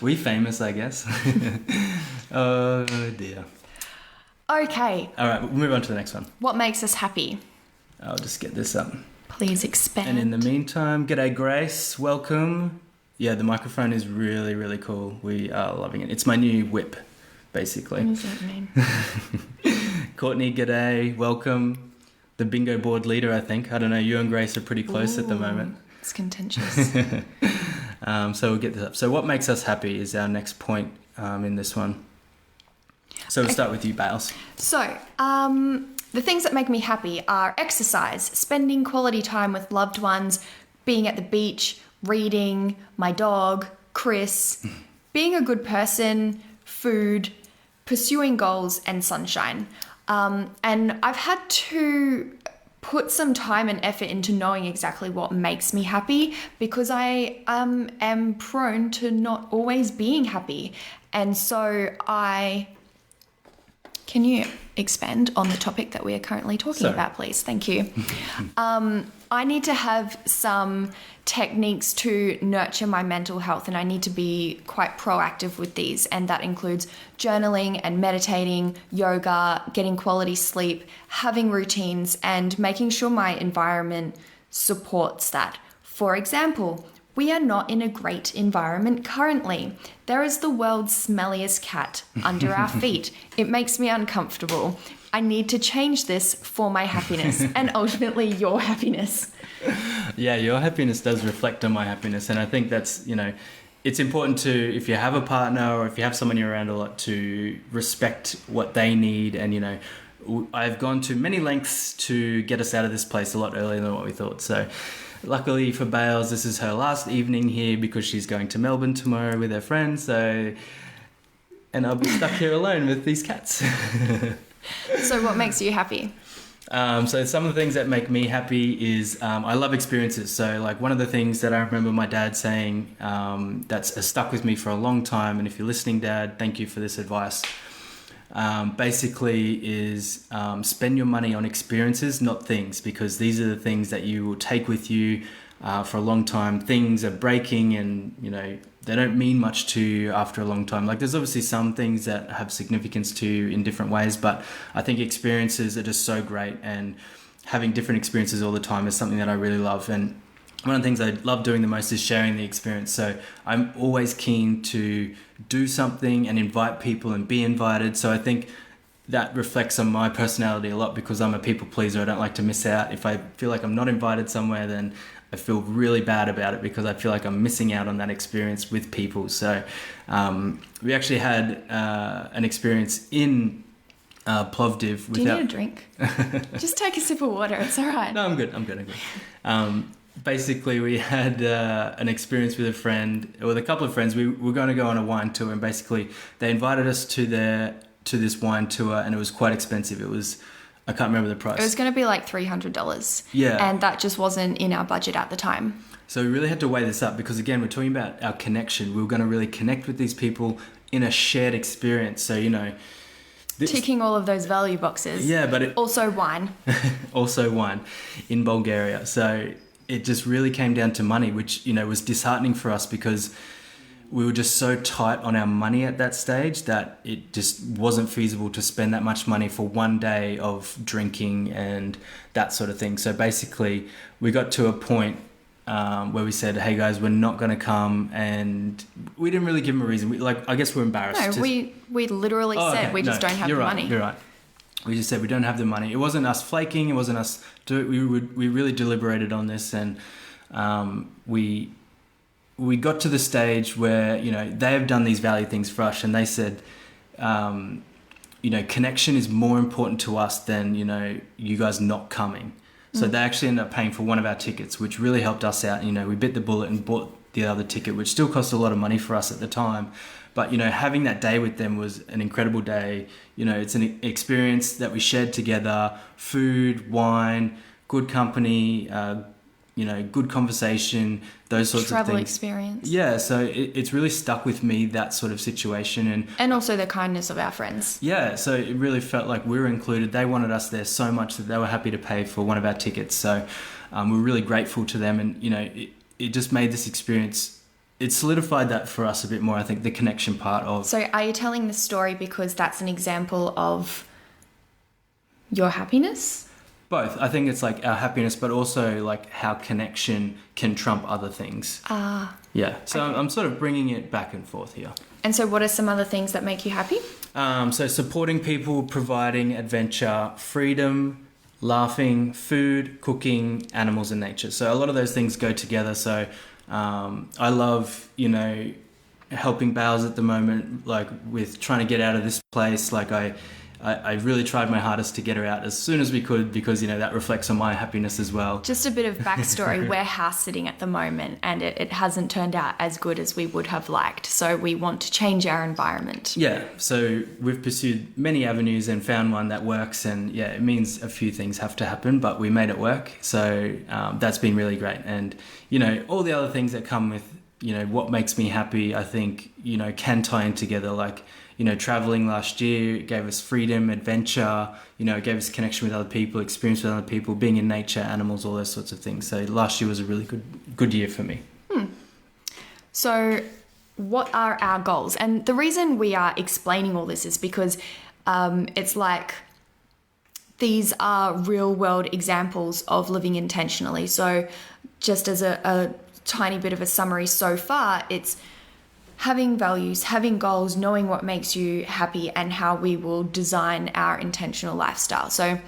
We famous, I guess. Oh dear. Okay. All right, we'll move on to the next one. What makes us happy? I'll just get this up. Please expand. And in the meantime, g'day Grace, welcome. Yeah, the microphone is really, really cool. We are loving it. It's my new whip, basically. What does that mean? Courtney, g'day, welcome. The bingo board leader, I think. I don't know, you and Grace are pretty close at the moment. It's contentious. So we'll get this up. So what makes us happy is our next point in this one. So we'll start with you, Bales. So, the things that make me happy are exercise, spending quality time with loved ones, being at the beach, reading, my dog, Chris, being a good person, food, pursuing goals, and sunshine. And I've had to put some time and effort into knowing exactly what makes me happy because I am prone to not always being happy. And so I Can you expand on the topic that we are currently talking about, please? Thank you. I need to have some techniques to nurture my mental health, and I need to be quite proactive with these. And that includes journaling and meditating, yoga, getting quality sleep, having routines, and making sure my environment supports that. For example, we are not in a great environment currently. There is the world's smelliest cat under our feet. It makes me uncomfortable. I need to change this for my happiness and ultimately your happiness. Yeah, your happiness does reflect on my happiness. And I think that's, it's important to, if you have a partner or if you have someone you're around a lot, to respect what they need. And, I've gone to many lengths to get us out of this place a lot earlier than what we thought. So luckily for Bales, this is her last evening here because she's going to Melbourne tomorrow with her friends. And I'll be stuck here alone with these cats. So what makes you happy? So some of the things that make me happy is I love experiences. So like one of the things that I remember my dad saying that's stuck with me for a long time, and if you're listening, Dad, thank you for this advice, basically is spend your money on experiences, not things, because these are the things that you will take with you for a long time. Things are breaking and, they don't mean much to you after a long time. Like there's obviously some things that have significance to you in different ways, but I think experiences are just so great, and having different experiences all the time is something that I really love. And one of the things I love doing the most is sharing the experience. So I'm always keen to do something and invite people and be invited. So I think that reflects on my personality a lot, because I'm a people pleaser. I don't like to miss out. If I feel like I'm not invited somewhere, then I feel really bad about it because I feel like I'm missing out on that experience with people. So we actually had an experience in Plovdiv. Do you need a drink? Just take a sip of water. It's all right. No, I'm good. Basically, we had an experience with a couple of friends. We were going to go on a wine tour, and basically they invited us to this wine tour, and it was quite expensive. I can't remember the price. It was going to be like $300. Yeah. And that just wasn't in our budget at the time. So we really had to weigh this up, because again, we're talking about our connection. We were going to really connect with these people in a shared experience. So, ticking all of those value boxes. Yeah, but also wine. Also wine in Bulgaria. So it just really came down to money, which, was disheartening for us, because we were just so tight on our money at that stage that it just wasn't feasible to spend that much money for one day of drinking and that sort of thing. So basically we got to a point where we said, hey guys, we're not going to come, and we didn't really give them a reason. I guess we're embarrassed. No, we literally said we just don't have the money. You're right. We just said we don't have the money. It wasn't us flaking. It wasn't us we really deliberated on this, and we got to the stage where, they have done these value things for us, and they said, connection is more important to us than, you guys not coming. So they actually ended up paying for one of our tickets, which really helped us out. We bit the bullet and bought the other ticket, which still cost a lot of money for us at the time. But, having that day with them was an incredible day. It's an experience that we shared together: food, wine, good company, good conversation, those sorts of things. Travel experience. Yeah, so it's really stuck with me, that sort of situation. And also the kindness of our friends. Yeah, so it really felt like we were included. They wanted us there so much that they were happy to pay for one of our tickets. So we're really grateful to them. And, it just made this experience, it solidified that for us a bit more, I think, the connection part of... So are you telling this story because that's an example of your happiness? Both. I think it's like our happiness, but also like how connection can trump other things. Yeah. So okay. I'm sort of bringing it back and forth here. And so what are some other things that make you happy? So supporting people, providing adventure, freedom, laughing, food, cooking, animals and nature. So a lot of those things go together. So I love, helping Bales at the moment, like with trying to get out of this place. Like I really tried my hardest to get her out as soon as we could, because, that reflects on my happiness as well. Just a bit of backstory. We're house sitting at the moment, and it hasn't turned out as good as we would have liked. So we want to change our environment. Yeah. So we've pursued many avenues and found one that works. And yeah, it means a few things have to happen, but we made it work. So that's been really great. And, all the other things that come with, what makes me happy, I think, can tie in together. Like, traveling last year gave us freedom, adventure, it gave us connection with other people, experience with other people, being in nature, animals, all those sorts of things. So last year was a really good year for me. So what are our goals? And the reason we are explaining all this is because it's like these are real world examples of living intentionally. So just as a tiny bit of a summary so far, it's having values, having goals, knowing what makes you happy, and how we will design our intentional lifestyle. So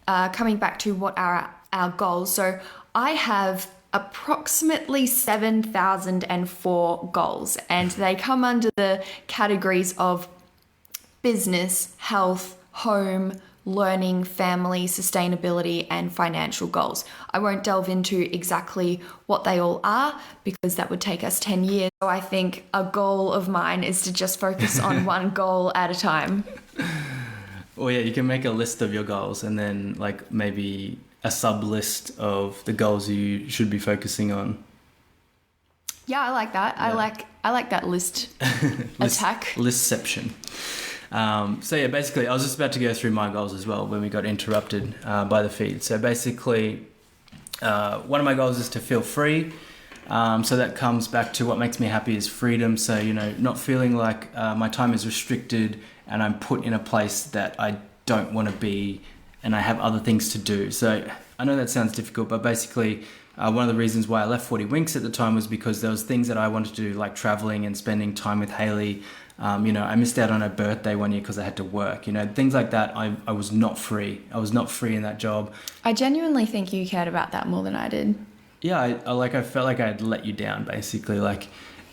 coming back to what are our goals. So I have approximately 7,004 goals, and they come under the categories of business, health, home, learning, family, sustainability, and financial goals. I won't delve into exactly what they all are because that would take us 10 years. So I think a goal of mine is to just focus on one goal at a time. Well, yeah, you can make a list of your goals and then like maybe a sub list of the goals you should be focusing on. Yeah, I like that. Yeah. I like that list attack. Listception. So yeah, basically, I was just about to go through my goals as well when we got interrupted by the feed. So basically, one of my goals is to feel free. So that comes back to what makes me happy is freedom. So, not feeling like my time is restricted and I'm put in a place that I don't want to be and I have other things to do. So I know that sounds difficult, but basically one of the reasons why I left 40 Winks at the time was because there was things that I wanted to do, like traveling and spending time with Hayley. I missed out on her birthday one year because I had to work. Things like that. I was not free. I was not free in that job. I genuinely think you cared about that more than I did. Yeah, I felt like I had let you down, basically. Like,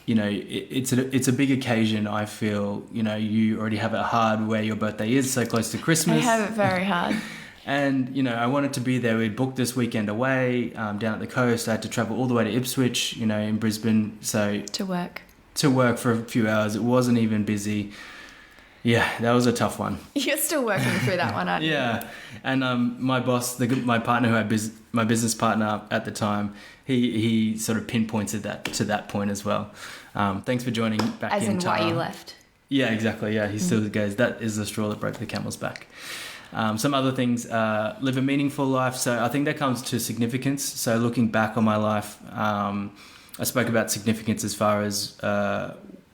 it's a big occasion. I feel, you already have it hard where your birthday is so close to Christmas. I have it very hard. And, I wanted to be there. We'd booked this weekend away down at the coast. I had to travel all the way to Ipswich, in Brisbane. So to work for a few hours. It wasn't even busy. Yeah, that was a tough one. You're still working through that one, aren't you? Yeah, and my boss, my partner, my business partner at the time, he sort of pinpointed that to that point as well. Thanks for joining back as in. As in why you left. Yeah, exactly. Yeah, he still goes, that is the straw that broke the camel's back. Some other things, live a meaningful life. So I think that comes to significance. So looking back on my life, I spoke about significance as far as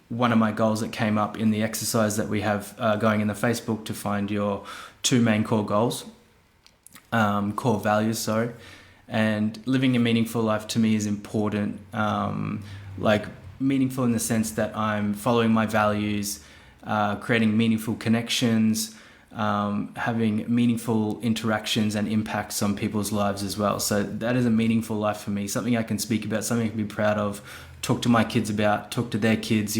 one of my goals that came up in the exercise that we have going in the Facebook to find your two main core goals, core values, sorry. And living a meaningful life to me is important, like meaningful in the sense that I'm following my values, creating meaningful connections, having meaningful interactions and impacts on people's lives as well. So that is a meaningful life for me, something I can speak about, something I can be proud of, talk to my kids about, talk to their kids,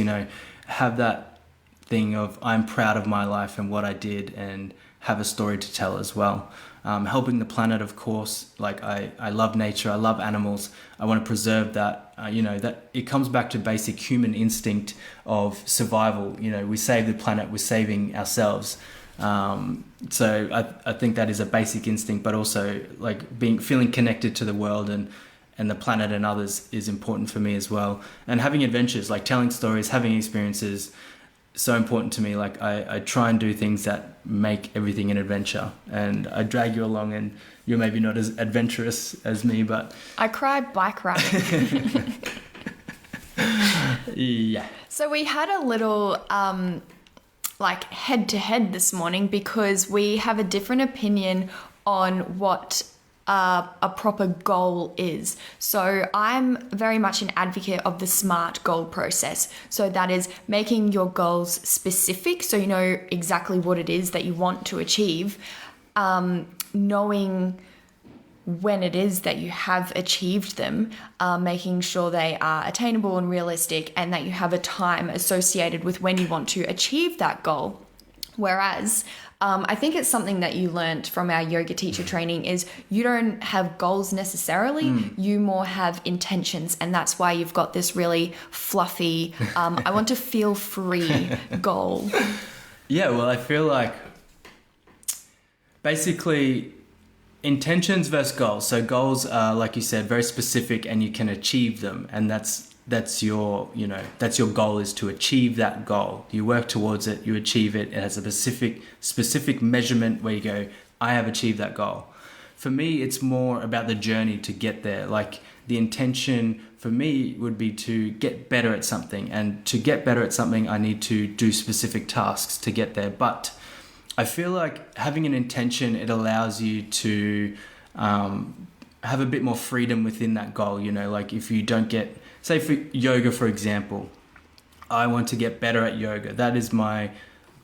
have that thing of I'm proud of my life and what I did and have a story to tell as well. Helping the planet, of course, like I love nature, I love animals. I want to preserve that, that it comes back to basic human instinct of survival. We save the planet, we're saving ourselves. So I think that is a basic instinct, but also like feeling connected to the world and the planet and others is important for me as well. And having adventures, like telling stories, having experiences, so important to me. Like I try and do things that make everything an adventure, and I drag you along, and you're maybe not as adventurous as me, but I cry bike riding. Yeah. So we had a little like head to head this morning because we have a different opinion on what a proper goal is. So I'm very much an advocate of the SMART goal process. So that is making your goals specific, so you know exactly what it is that you want to achieve, knowing when it is that you have achieved them, making sure they are attainable and realistic, and that you have a time associated with when you want to achieve that goal. Whereas I think it's something that you learned from our yoga teacher training is you don't have goals necessarily, you more have intentions, and that's why you've got this really fluffy, I want to feel free goal. Yeah, well, I feel like basically intentions versus goals. So goals are, like you said, very specific and you can achieve them, and that's that's your goal, is to achieve that goal. You work towards it, you achieve it. It has a specific measurement where you go, I have achieved that goal. For me, it's more about the journey to get there. Like, the intention for me would be to get better at something, and to get better at something, I need to do specific tasks to get there. But I feel like having an intention, it allows you to have a bit more freedom within that goal. You know, like if you don't get, say for yoga, for example, I want to get better at yoga. That is my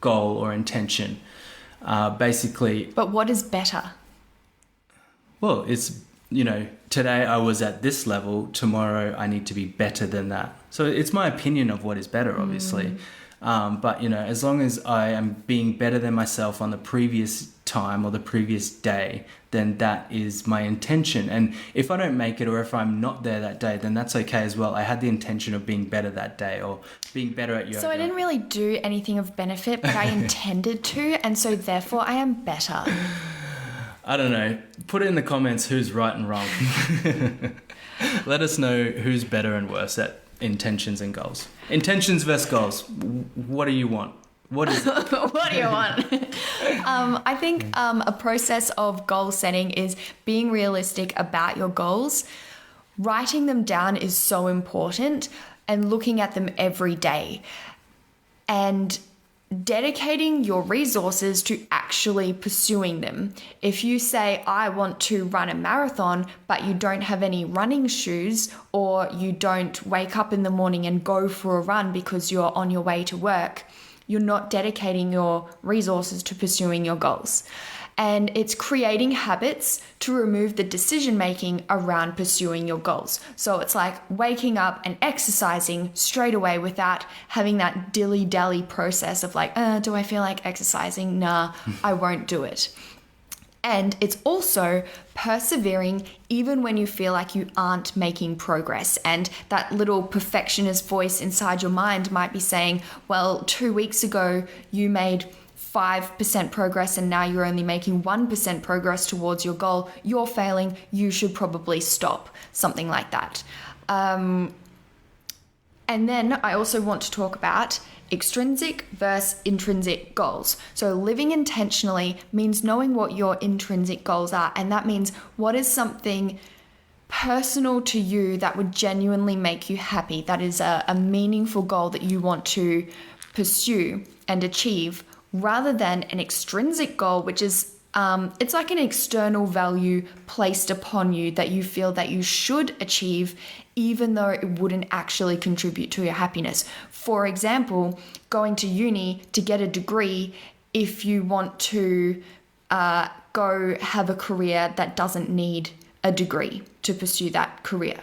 goal or intention, basically. But what is better? Well, it's, you know, today I was at this level, tomorrow I need to be better than that. So it's my opinion of what is better, obviously. But, you know, as long as I am being better than myself on the previous time or the previous day, then that is my intention. And if I don't make it, or if I'm not there that day, then that's okay as well. I had the intention of being better that day, or being better at yoga. So I didn't really do anything of benefit, but I intended to, and so therefore I am better. I don't know. Put it in the comments who's right and wrong. Let us know who's better and worse at intentions and goals. Intentions versus goals. What do you want? What is it? What do you want? I think a process of goal setting is being realistic about your goals. Writing them down is so important, and looking at them every day. And dedicating your resources to actually pursuing them. If you say, I want to run a marathon, but you don't have any running shoes, or you don't wake up in the morning and go for a run because you're on your way to work, you're not dedicating your resources to pursuing your goals. And it's creating habits to remove the decision making around pursuing your goals. So it's like waking up and exercising straight away without having that dilly-dally process of like, do I feel like exercising? Nah, I won't do it. And it's also persevering even when you feel like you aren't making progress. And that little perfectionist voice inside your mind might be saying, well, 2 weeks ago you made 5% progress and now you're only making 1% progress towards your goal. You're failing. You should probably stop. Something like that. And then I also want to talk about extrinsic versus intrinsic goals. So living intentionally means knowing what your intrinsic goals are. And that means what is something personal to you that would genuinely make you happy. That is a meaningful goal that you want to pursue and achieve, rather than an extrinsic goal, which is it's like an external value placed upon you that you feel that you should achieve, even though it wouldn't actually contribute to your happiness. For example, going to uni to get a degree, if you want to go have a career that doesn't need a degree to pursue that career.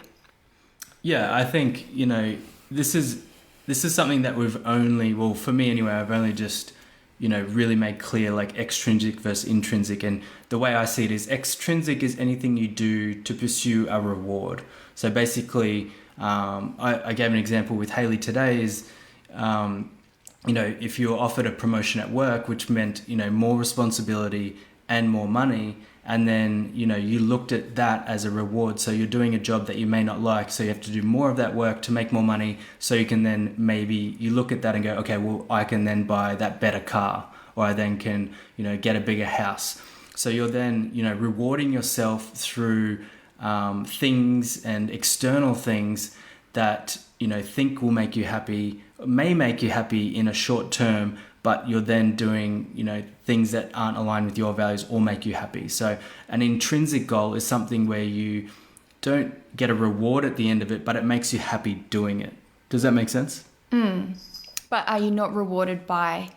Yeah, I think, you know, this is something that we've only, well, for me anyway, I've only just, you know, really made clear, like extrinsic versus intrinsic. And the way I see it is extrinsic is anything you do to pursue a reward. So basically, I gave an example with Haley today is, you know, if you're offered a promotion at work, which meant, you know, more responsibility and more money, and then, you know, you looked at that as a reward. So you're doing a job that you may not like, so you have to do more of that work to make more money, so you can then maybe, you look at that and go, okay, well, I can then buy that better car, or I then can, you know, get a bigger house. So you're then, you know, rewarding yourself through things and external things that, you know, think will make you happy, may make you happy in a short term, but you're then doing, you know, things that aren't aligned with your values or make you happy. So an intrinsic goal is something where you don't get a reward at the end of it, but it makes you happy doing it. Does that make sense? But are you not rewarded by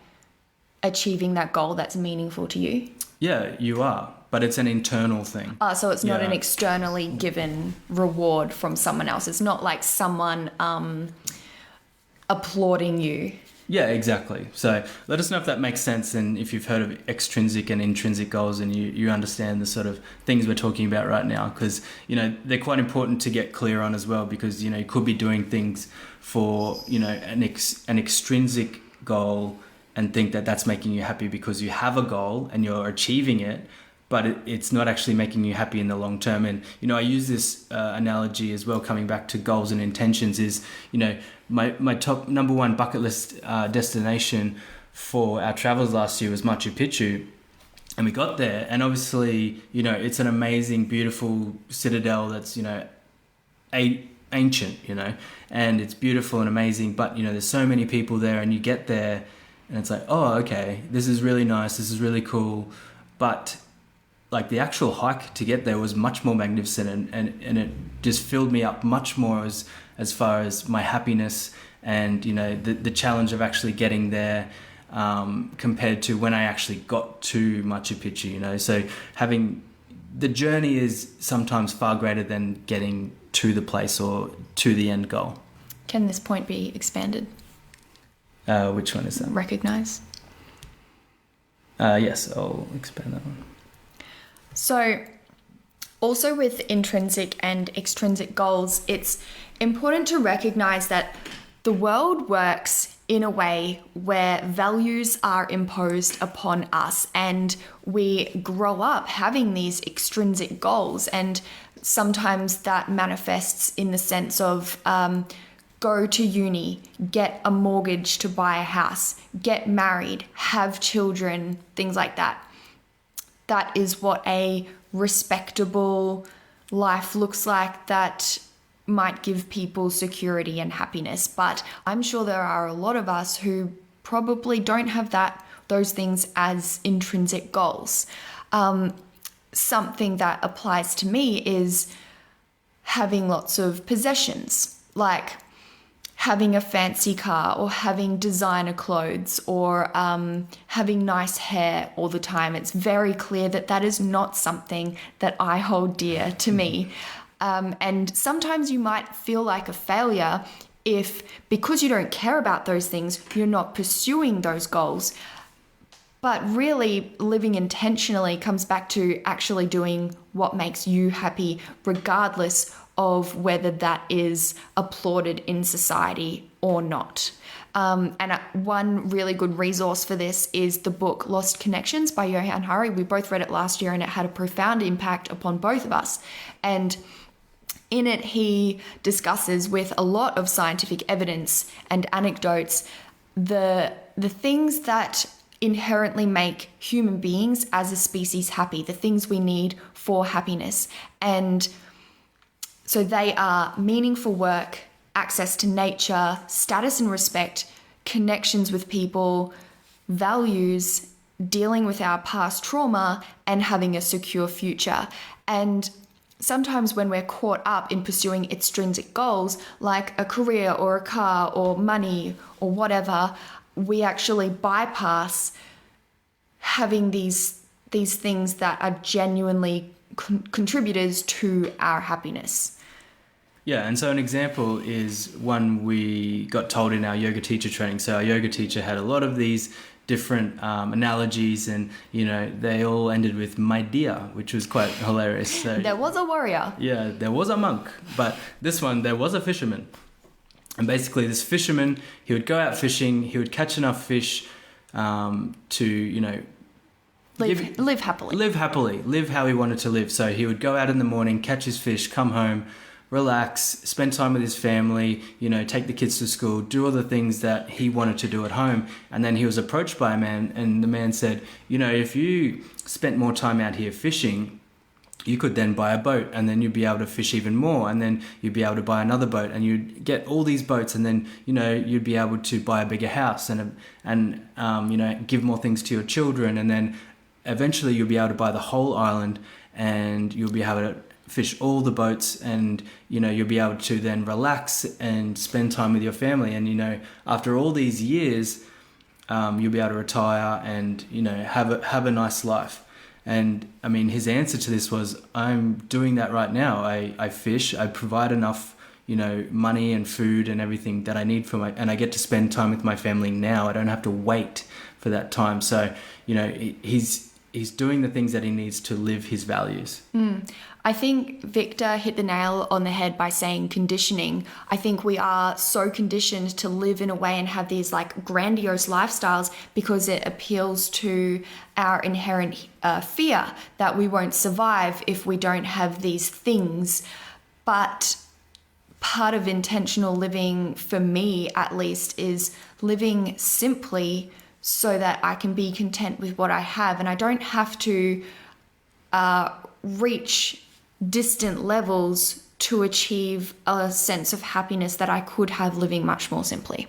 achieving that goal that's meaningful to you? Yeah, you are, but it's an internal thing. So it's not an externally given reward from someone else. It's not like someone applauding you. Yeah, exactly. So let us know if that makes sense, and if you've heard of extrinsic and intrinsic goals, and you understand the sort of things we're talking about right now, because, you know, they're quite important to get clear on as well, because, you know, you could be doing things for, you know, an extrinsic goal and think that that's making you happy because you have a goal and you're achieving it, but it's not actually making you happy in the long term. And, you know, I use this analogy as well, coming back to goals and intentions, is, you know, my top number one bucket list destination for our travels last year was Machu Picchu. And we got there, and obviously, you know, it's an amazing, beautiful citadel that's, you know, ancient, you know, and it's beautiful and amazing. But, you know, there's so many people there, and you get there and it's like, oh, okay, this is really nice, this is really cool. But like the actual hike to get there was much more magnificent, and it just filled me up much more as far as my happiness and, you know, the challenge of actually getting there, compared to when I actually got to Machu Picchu, you know. So having the journey is sometimes far greater than getting to the place or to the end goal. Can this point be expanded? Which one is that? Recognize. Yes, I'll expand that one. So also with intrinsic and extrinsic goals, it's important to recognize that the world works in a way where values are imposed upon us, and we grow up having these extrinsic goals, and sometimes that manifests in the sense of go to uni, get a mortgage to buy a house, get married, have children, things like that. That is what a respectable life looks like, that might give people security and happiness. But I'm sure there are a lot of us who probably don't have those things as intrinsic goals. Something that applies to me is having lots of possessions, like having a fancy car or having designer clothes or having nice hair all the time. It's very clear that that is not something that I hold dear to me. And sometimes you might feel like a failure if, because you don't care about those things, you're not pursuing those goals. But really, living intentionally comes back to actually doing what makes you happy, regardless of whether that is applauded in society or not. And one really good resource for this is the book Lost Connections by Johann Hari. We both read it last year, and it had a profound impact upon both of us. And in it, he discusses with a lot of scientific evidence and anecdotes the things that inherently make human beings as a species happy, the things we need for happiness. And so they are meaningful work, access to nature, status and respect, connections with people, values, dealing with our past trauma, and having a secure future. And sometimes when we're caught up in pursuing extrinsic goals, like a career or a car or money or whatever, we actually bypass having these things that are genuinely contributors to our happiness. Yeah, and so an example is one we got told in our yoga teacher training. So our yoga teacher had a lot of these different analogies, and, you know, they all ended with "my dear," which was quite hilarious. So there was a warrior. Yeah, there was a monk, but this one, there was a fisherman. And basically this fisherman, he would go out fishing, he would catch enough fish to, you know, live happily. Live how he wanted to live. So he would go out in the morning, catch his fish, come home, relax, spend time with his family, you know, take the kids to school, do all the things that he wanted to do at home. And then he was approached by a man, and the man said, you know, if you spent more time out here fishing, you could then buy a boat, and then you'd be able to fish even more, and then you'd be able to buy another boat, and you'd get all these boats, and then, you know, you'd be able to buy a bigger house and you know, give more things to your children, and then eventually you'll be able to buy the whole island, and you'll be able to fish all the boats, and, you know, you'll be able to then relax and spend time with your family. And, you know, after all these years, you'll be able to retire and, you know, have a nice life. And I mean, his answer to this was, I'm doing that right now. I fish, I provide enough, you know, money and food and everything that I need and I get to spend time with my family now. I don't have to wait for that time. So, you know, he's doing the things that he needs to live his values. I think Victor hit the nail on the head by saying conditioning. I think we are so conditioned to live in a way and have these like grandiose lifestyles because it appeals to our inherent fear that we won't survive if we don't have these things. But part of intentional living, for me at least, is living simply so that I can be content with what I have, and I don't have to reach distant levels to achieve a sense of happiness that I could have living much more simply.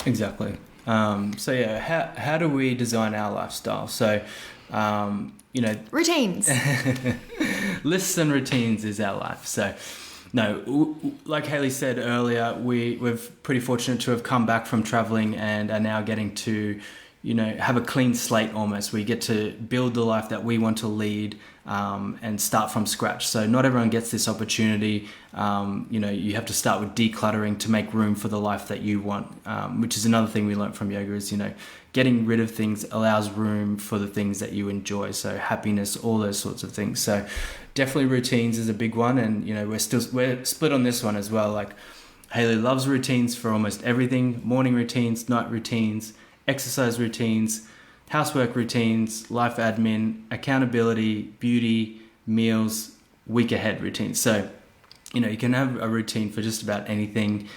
Exactly. So yeah, how do we design our lifestyle? So, routines. Lists and routines is our life. So, no, like Haley said earlier, we're pretty fortunate to have come back from traveling and are now getting to, have a clean slate almost. We get to build the life that we want to lead and start from scratch. So not everyone gets this opportunity. You have to start with decluttering to make room for the life that you want, which is another thing we learned from yoga is, getting rid of things allows room for the things that you enjoy. So happiness, all those sorts of things. So definitely routines is a big one. And, we're split on this one as well. Like Haley loves routines for almost everything: morning routines, night routines, exercise routines, housework routines, life admin, accountability, beauty, meals, week ahead routines. So, you can have a routine for just about anything.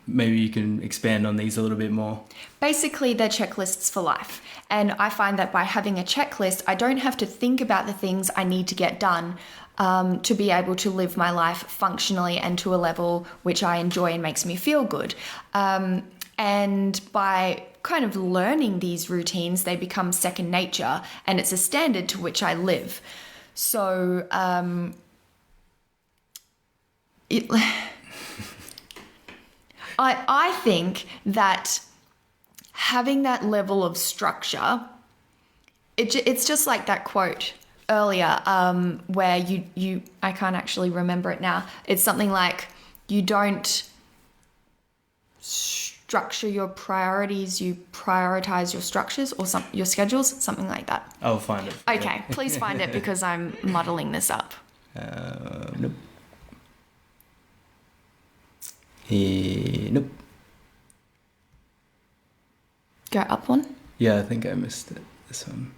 Maybe you can expand on these a little bit more. Basically, they're checklists for life. And I find that by having a checklist, I don't have to think about the things I need to get done to be able to live my life functionally and to a level which I enjoy and makes me feel good. And by kind of learning these routines, they become second nature, and it's a standard to which I live. So I think that having that level of structure, it's just like that quote earlier where you I can't actually remember it now. It's something like, you don't structure your priorities, you prioritize your structures or your schedules, something like that. I'll find it. Okay, please find it because I'm muddling this up. Nope. Nope. Go up one. Yeah, I think I missed it. This one.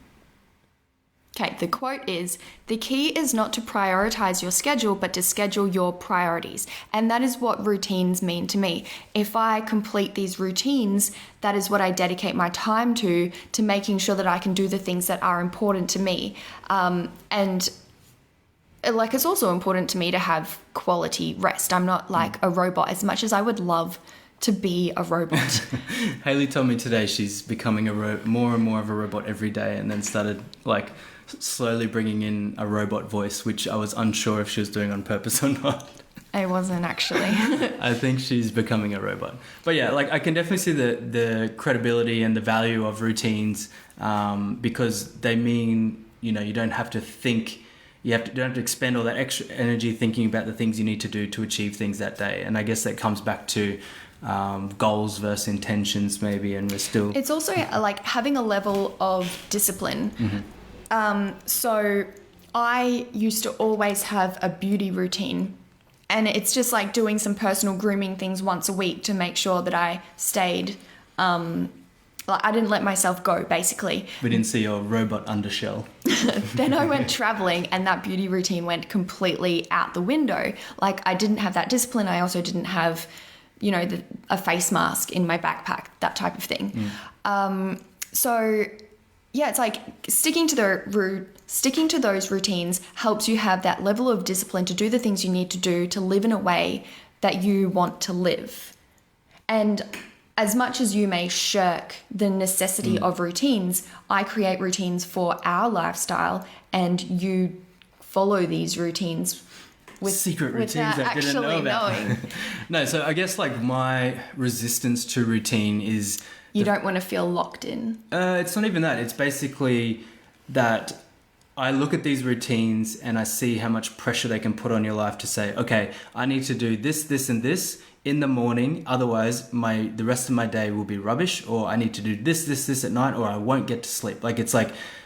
Okay, the quote is, "The key is not to prioritize your schedule, but to schedule your priorities." And that is what routines mean to me. If I complete these routines, that is what I dedicate my time to making sure that I can do the things that are important to me. And it's also important to me to have quality rest. I'm not like a robot, as much as I would love to be a robot. Haley told me today she's becoming more and more of a robot every day, and then started slowly bringing in a robot voice, which I was unsure if she was doing on purpose or not. I wasn't actually. I think she's becoming a robot. But yeah, I can definitely see the credibility and the value of routines because they mean, you don't have to think. You don't have to expend all that extra energy thinking about the things you need to do to achieve things that day. And I guess that comes back to goals versus intentions maybe, and we're still... It's also like having a level of discipline. Mm-hmm. So I used to always have a beauty routine, and it's just like doing some personal grooming things once a week to make sure that I stayed... I didn't let myself go, basically. We didn't see your robot undershell. Then I went traveling, and that beauty routine went completely out the window. I didn't have that discipline. I also didn't have, a face mask in my backpack, that type of thing. So, yeah, it's like sticking to those routines helps you have that level of discipline to do the things you need to do to live in a way that you want to live. And as much as you may shirk the necessity of routines, I create routines for our lifestyle, and you follow these routines with secret routines I didn't know about. No, so I guess my resistance to routine is you don't want to feel locked in. It's not even that. It's basically that I look at these routines and I see how much pressure they can put on your life to say, okay, I need to do this, this, and this in the morning, otherwise the rest of my day will be rubbish, or I need to do this at night, or I won't get to sleep.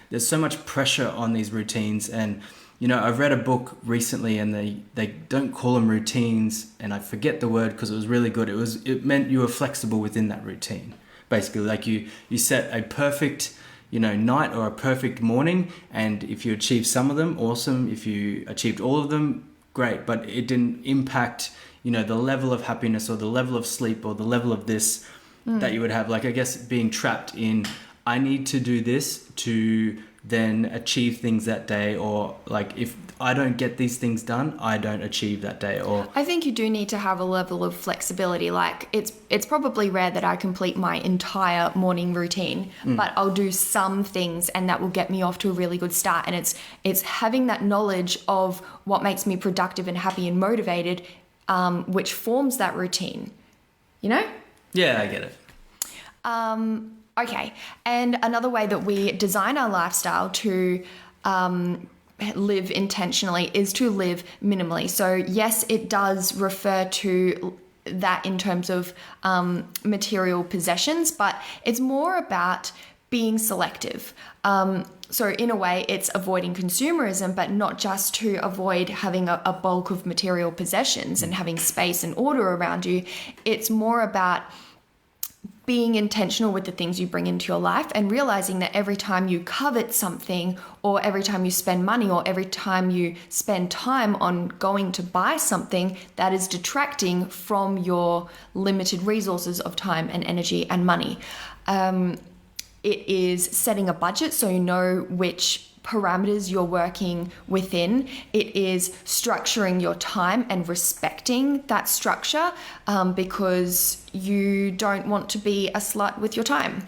there's so much pressure on these routines. And I've read a book recently, and they don't call them routines, and I forget the word because it was really good. It meant you were flexible within that routine. Basically, like you set a perfect night or a perfect morning, and if you achieve some of them, awesome. If you achieved all of them, great. But it didn't impact the level of happiness or the level of sleep or the level of this that you would have. Like, I guess being trapped in, I need to do this to then achieve things that day, or like if I don't get these things done, I don't achieve that day. Or I think you do need to have a level of flexibility. Like it's probably rare that I complete my entire morning routine, but I'll do some things and that will get me off to a really good start. And it's having that knowledge of what makes me productive and happy and motivated, which forms that routine, Yeah, I get it. Okay, and another way that we design our lifestyle to live intentionally is to live minimally. So yes, it does refer to that in terms of material possessions, but it's more about being selective. So in a way, it's avoiding consumerism, but not just to avoid having a bulk of material possessions and having space and order around you. It's more about being intentional with the things you bring into your life and realizing that every time you covet something, or every time you spend money, or every time you spend time on going to buy something, that is detracting from your limited resources of time and energy and money. It is setting a budget so you know which parameters you're working within. It is structuring your time and respecting that structure, because you don't want to be a slut with your time.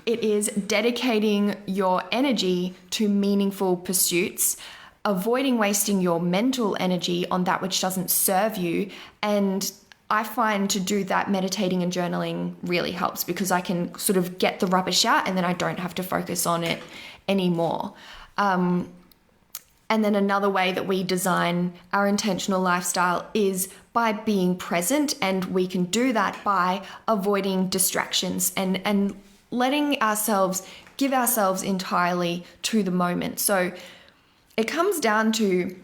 It is dedicating your energy to meaningful pursuits, avoiding wasting your mental energy on that which doesn't serve you. And I find to do that, meditating and journaling really helps, because I can sort of get the rubbish out and then I don't have to focus on it anymore. And then another way that we design our intentional lifestyle is by being present, and we can do that by avoiding distractions and letting ourselves give ourselves entirely to the moment. So it comes down to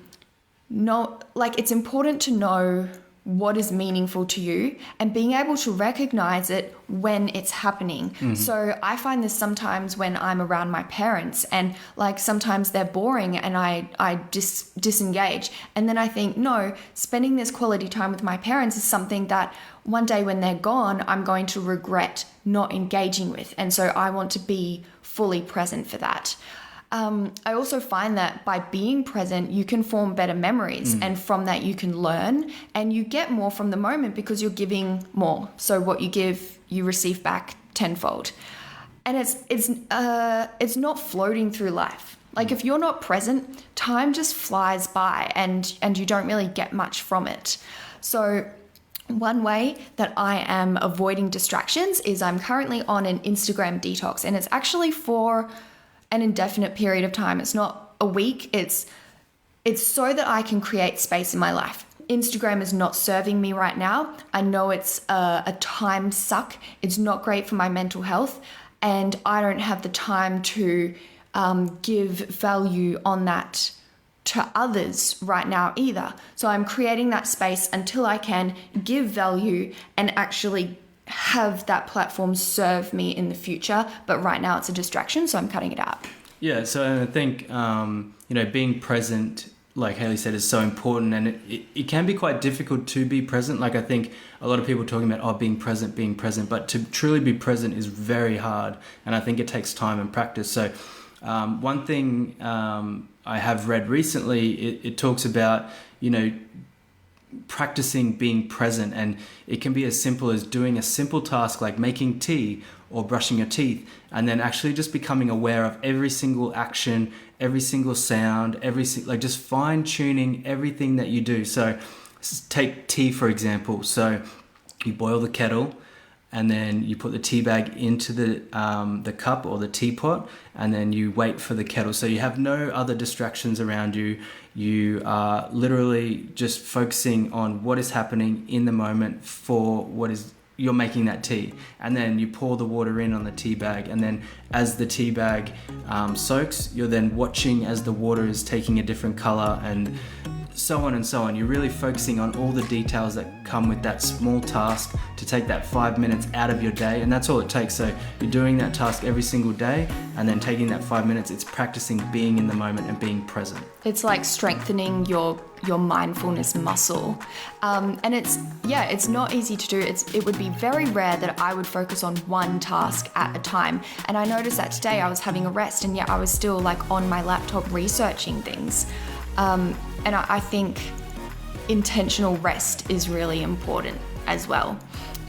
it's important to know what is meaningful to you and being able to recognize it when it's happening. Mm-hmm. So I find this sometimes when I'm around my parents, and like sometimes they're boring and I disengage. And then I think, no, spending this quality time with my parents is something that one day when they're gone, I'm going to regret not engaging with. And so I want to be fully present for that. I also find that by being present, you can form better memories, and from that you can learn and you get more from the moment because you're giving more. So what you give, you receive back tenfold. And it's not floating through life. Like if you're not present, time just flies by and you don't really get much from it. So one way that I am avoiding distractions is I'm currently on an Instagram detox, and it's actually for an indefinite period of time. It's not a week. It's so that I can create space in my life. Instagram is not serving me right now. I know it's a time suck. It's not great for my mental health, and I don't have the time to give value on that to others right now either. So I'm creating that space until I can give value and actually have that platform serve me in the future. But right now it's a distraction, so I'm cutting it out. Yeah, so I think, being present, like Haley said, is so important, and it can be quite difficult to be present. Like I think a lot of people talking about, being present, but to truly be present is very hard. And I think it takes time and practice. So one thing I have read recently, it talks about, practicing being present, and it can be as simple as doing a simple task like making tea or brushing your teeth, and then actually just becoming aware of every single action, every single sound, just fine tuning everything that you do. So take tea for example. So you boil the kettle, and then you put the tea bag into the cup or the teapot, and then you wait for the kettle. So you have no other distractions around you. You are literally just focusing on what is happening in the moment for what is you're making that tea, and then you pour the water in on the tea bag, and then as the tea bag soaks, you're then watching as the water is taking a different color, and so on and so on. You're really focusing on all the details that come with that small task to take that 5 minutes out of your day, and that's all it takes. So you're doing that task every single day, and then taking that 5 minutes, it's practicing being in the moment and being present. It's like strengthening your mindfulness muscle. And it's not easy to do. It would be very rare that I would focus on one task at a time. And I noticed that today I was having a rest, and yet I was still like on my laptop researching things. And I think intentional rest is really important as well.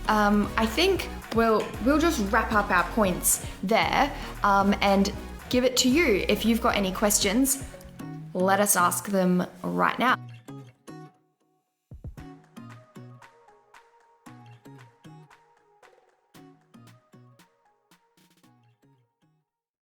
I think we'll just wrap up our points there, and give it to you. If you've got any questions, let us ask them right now.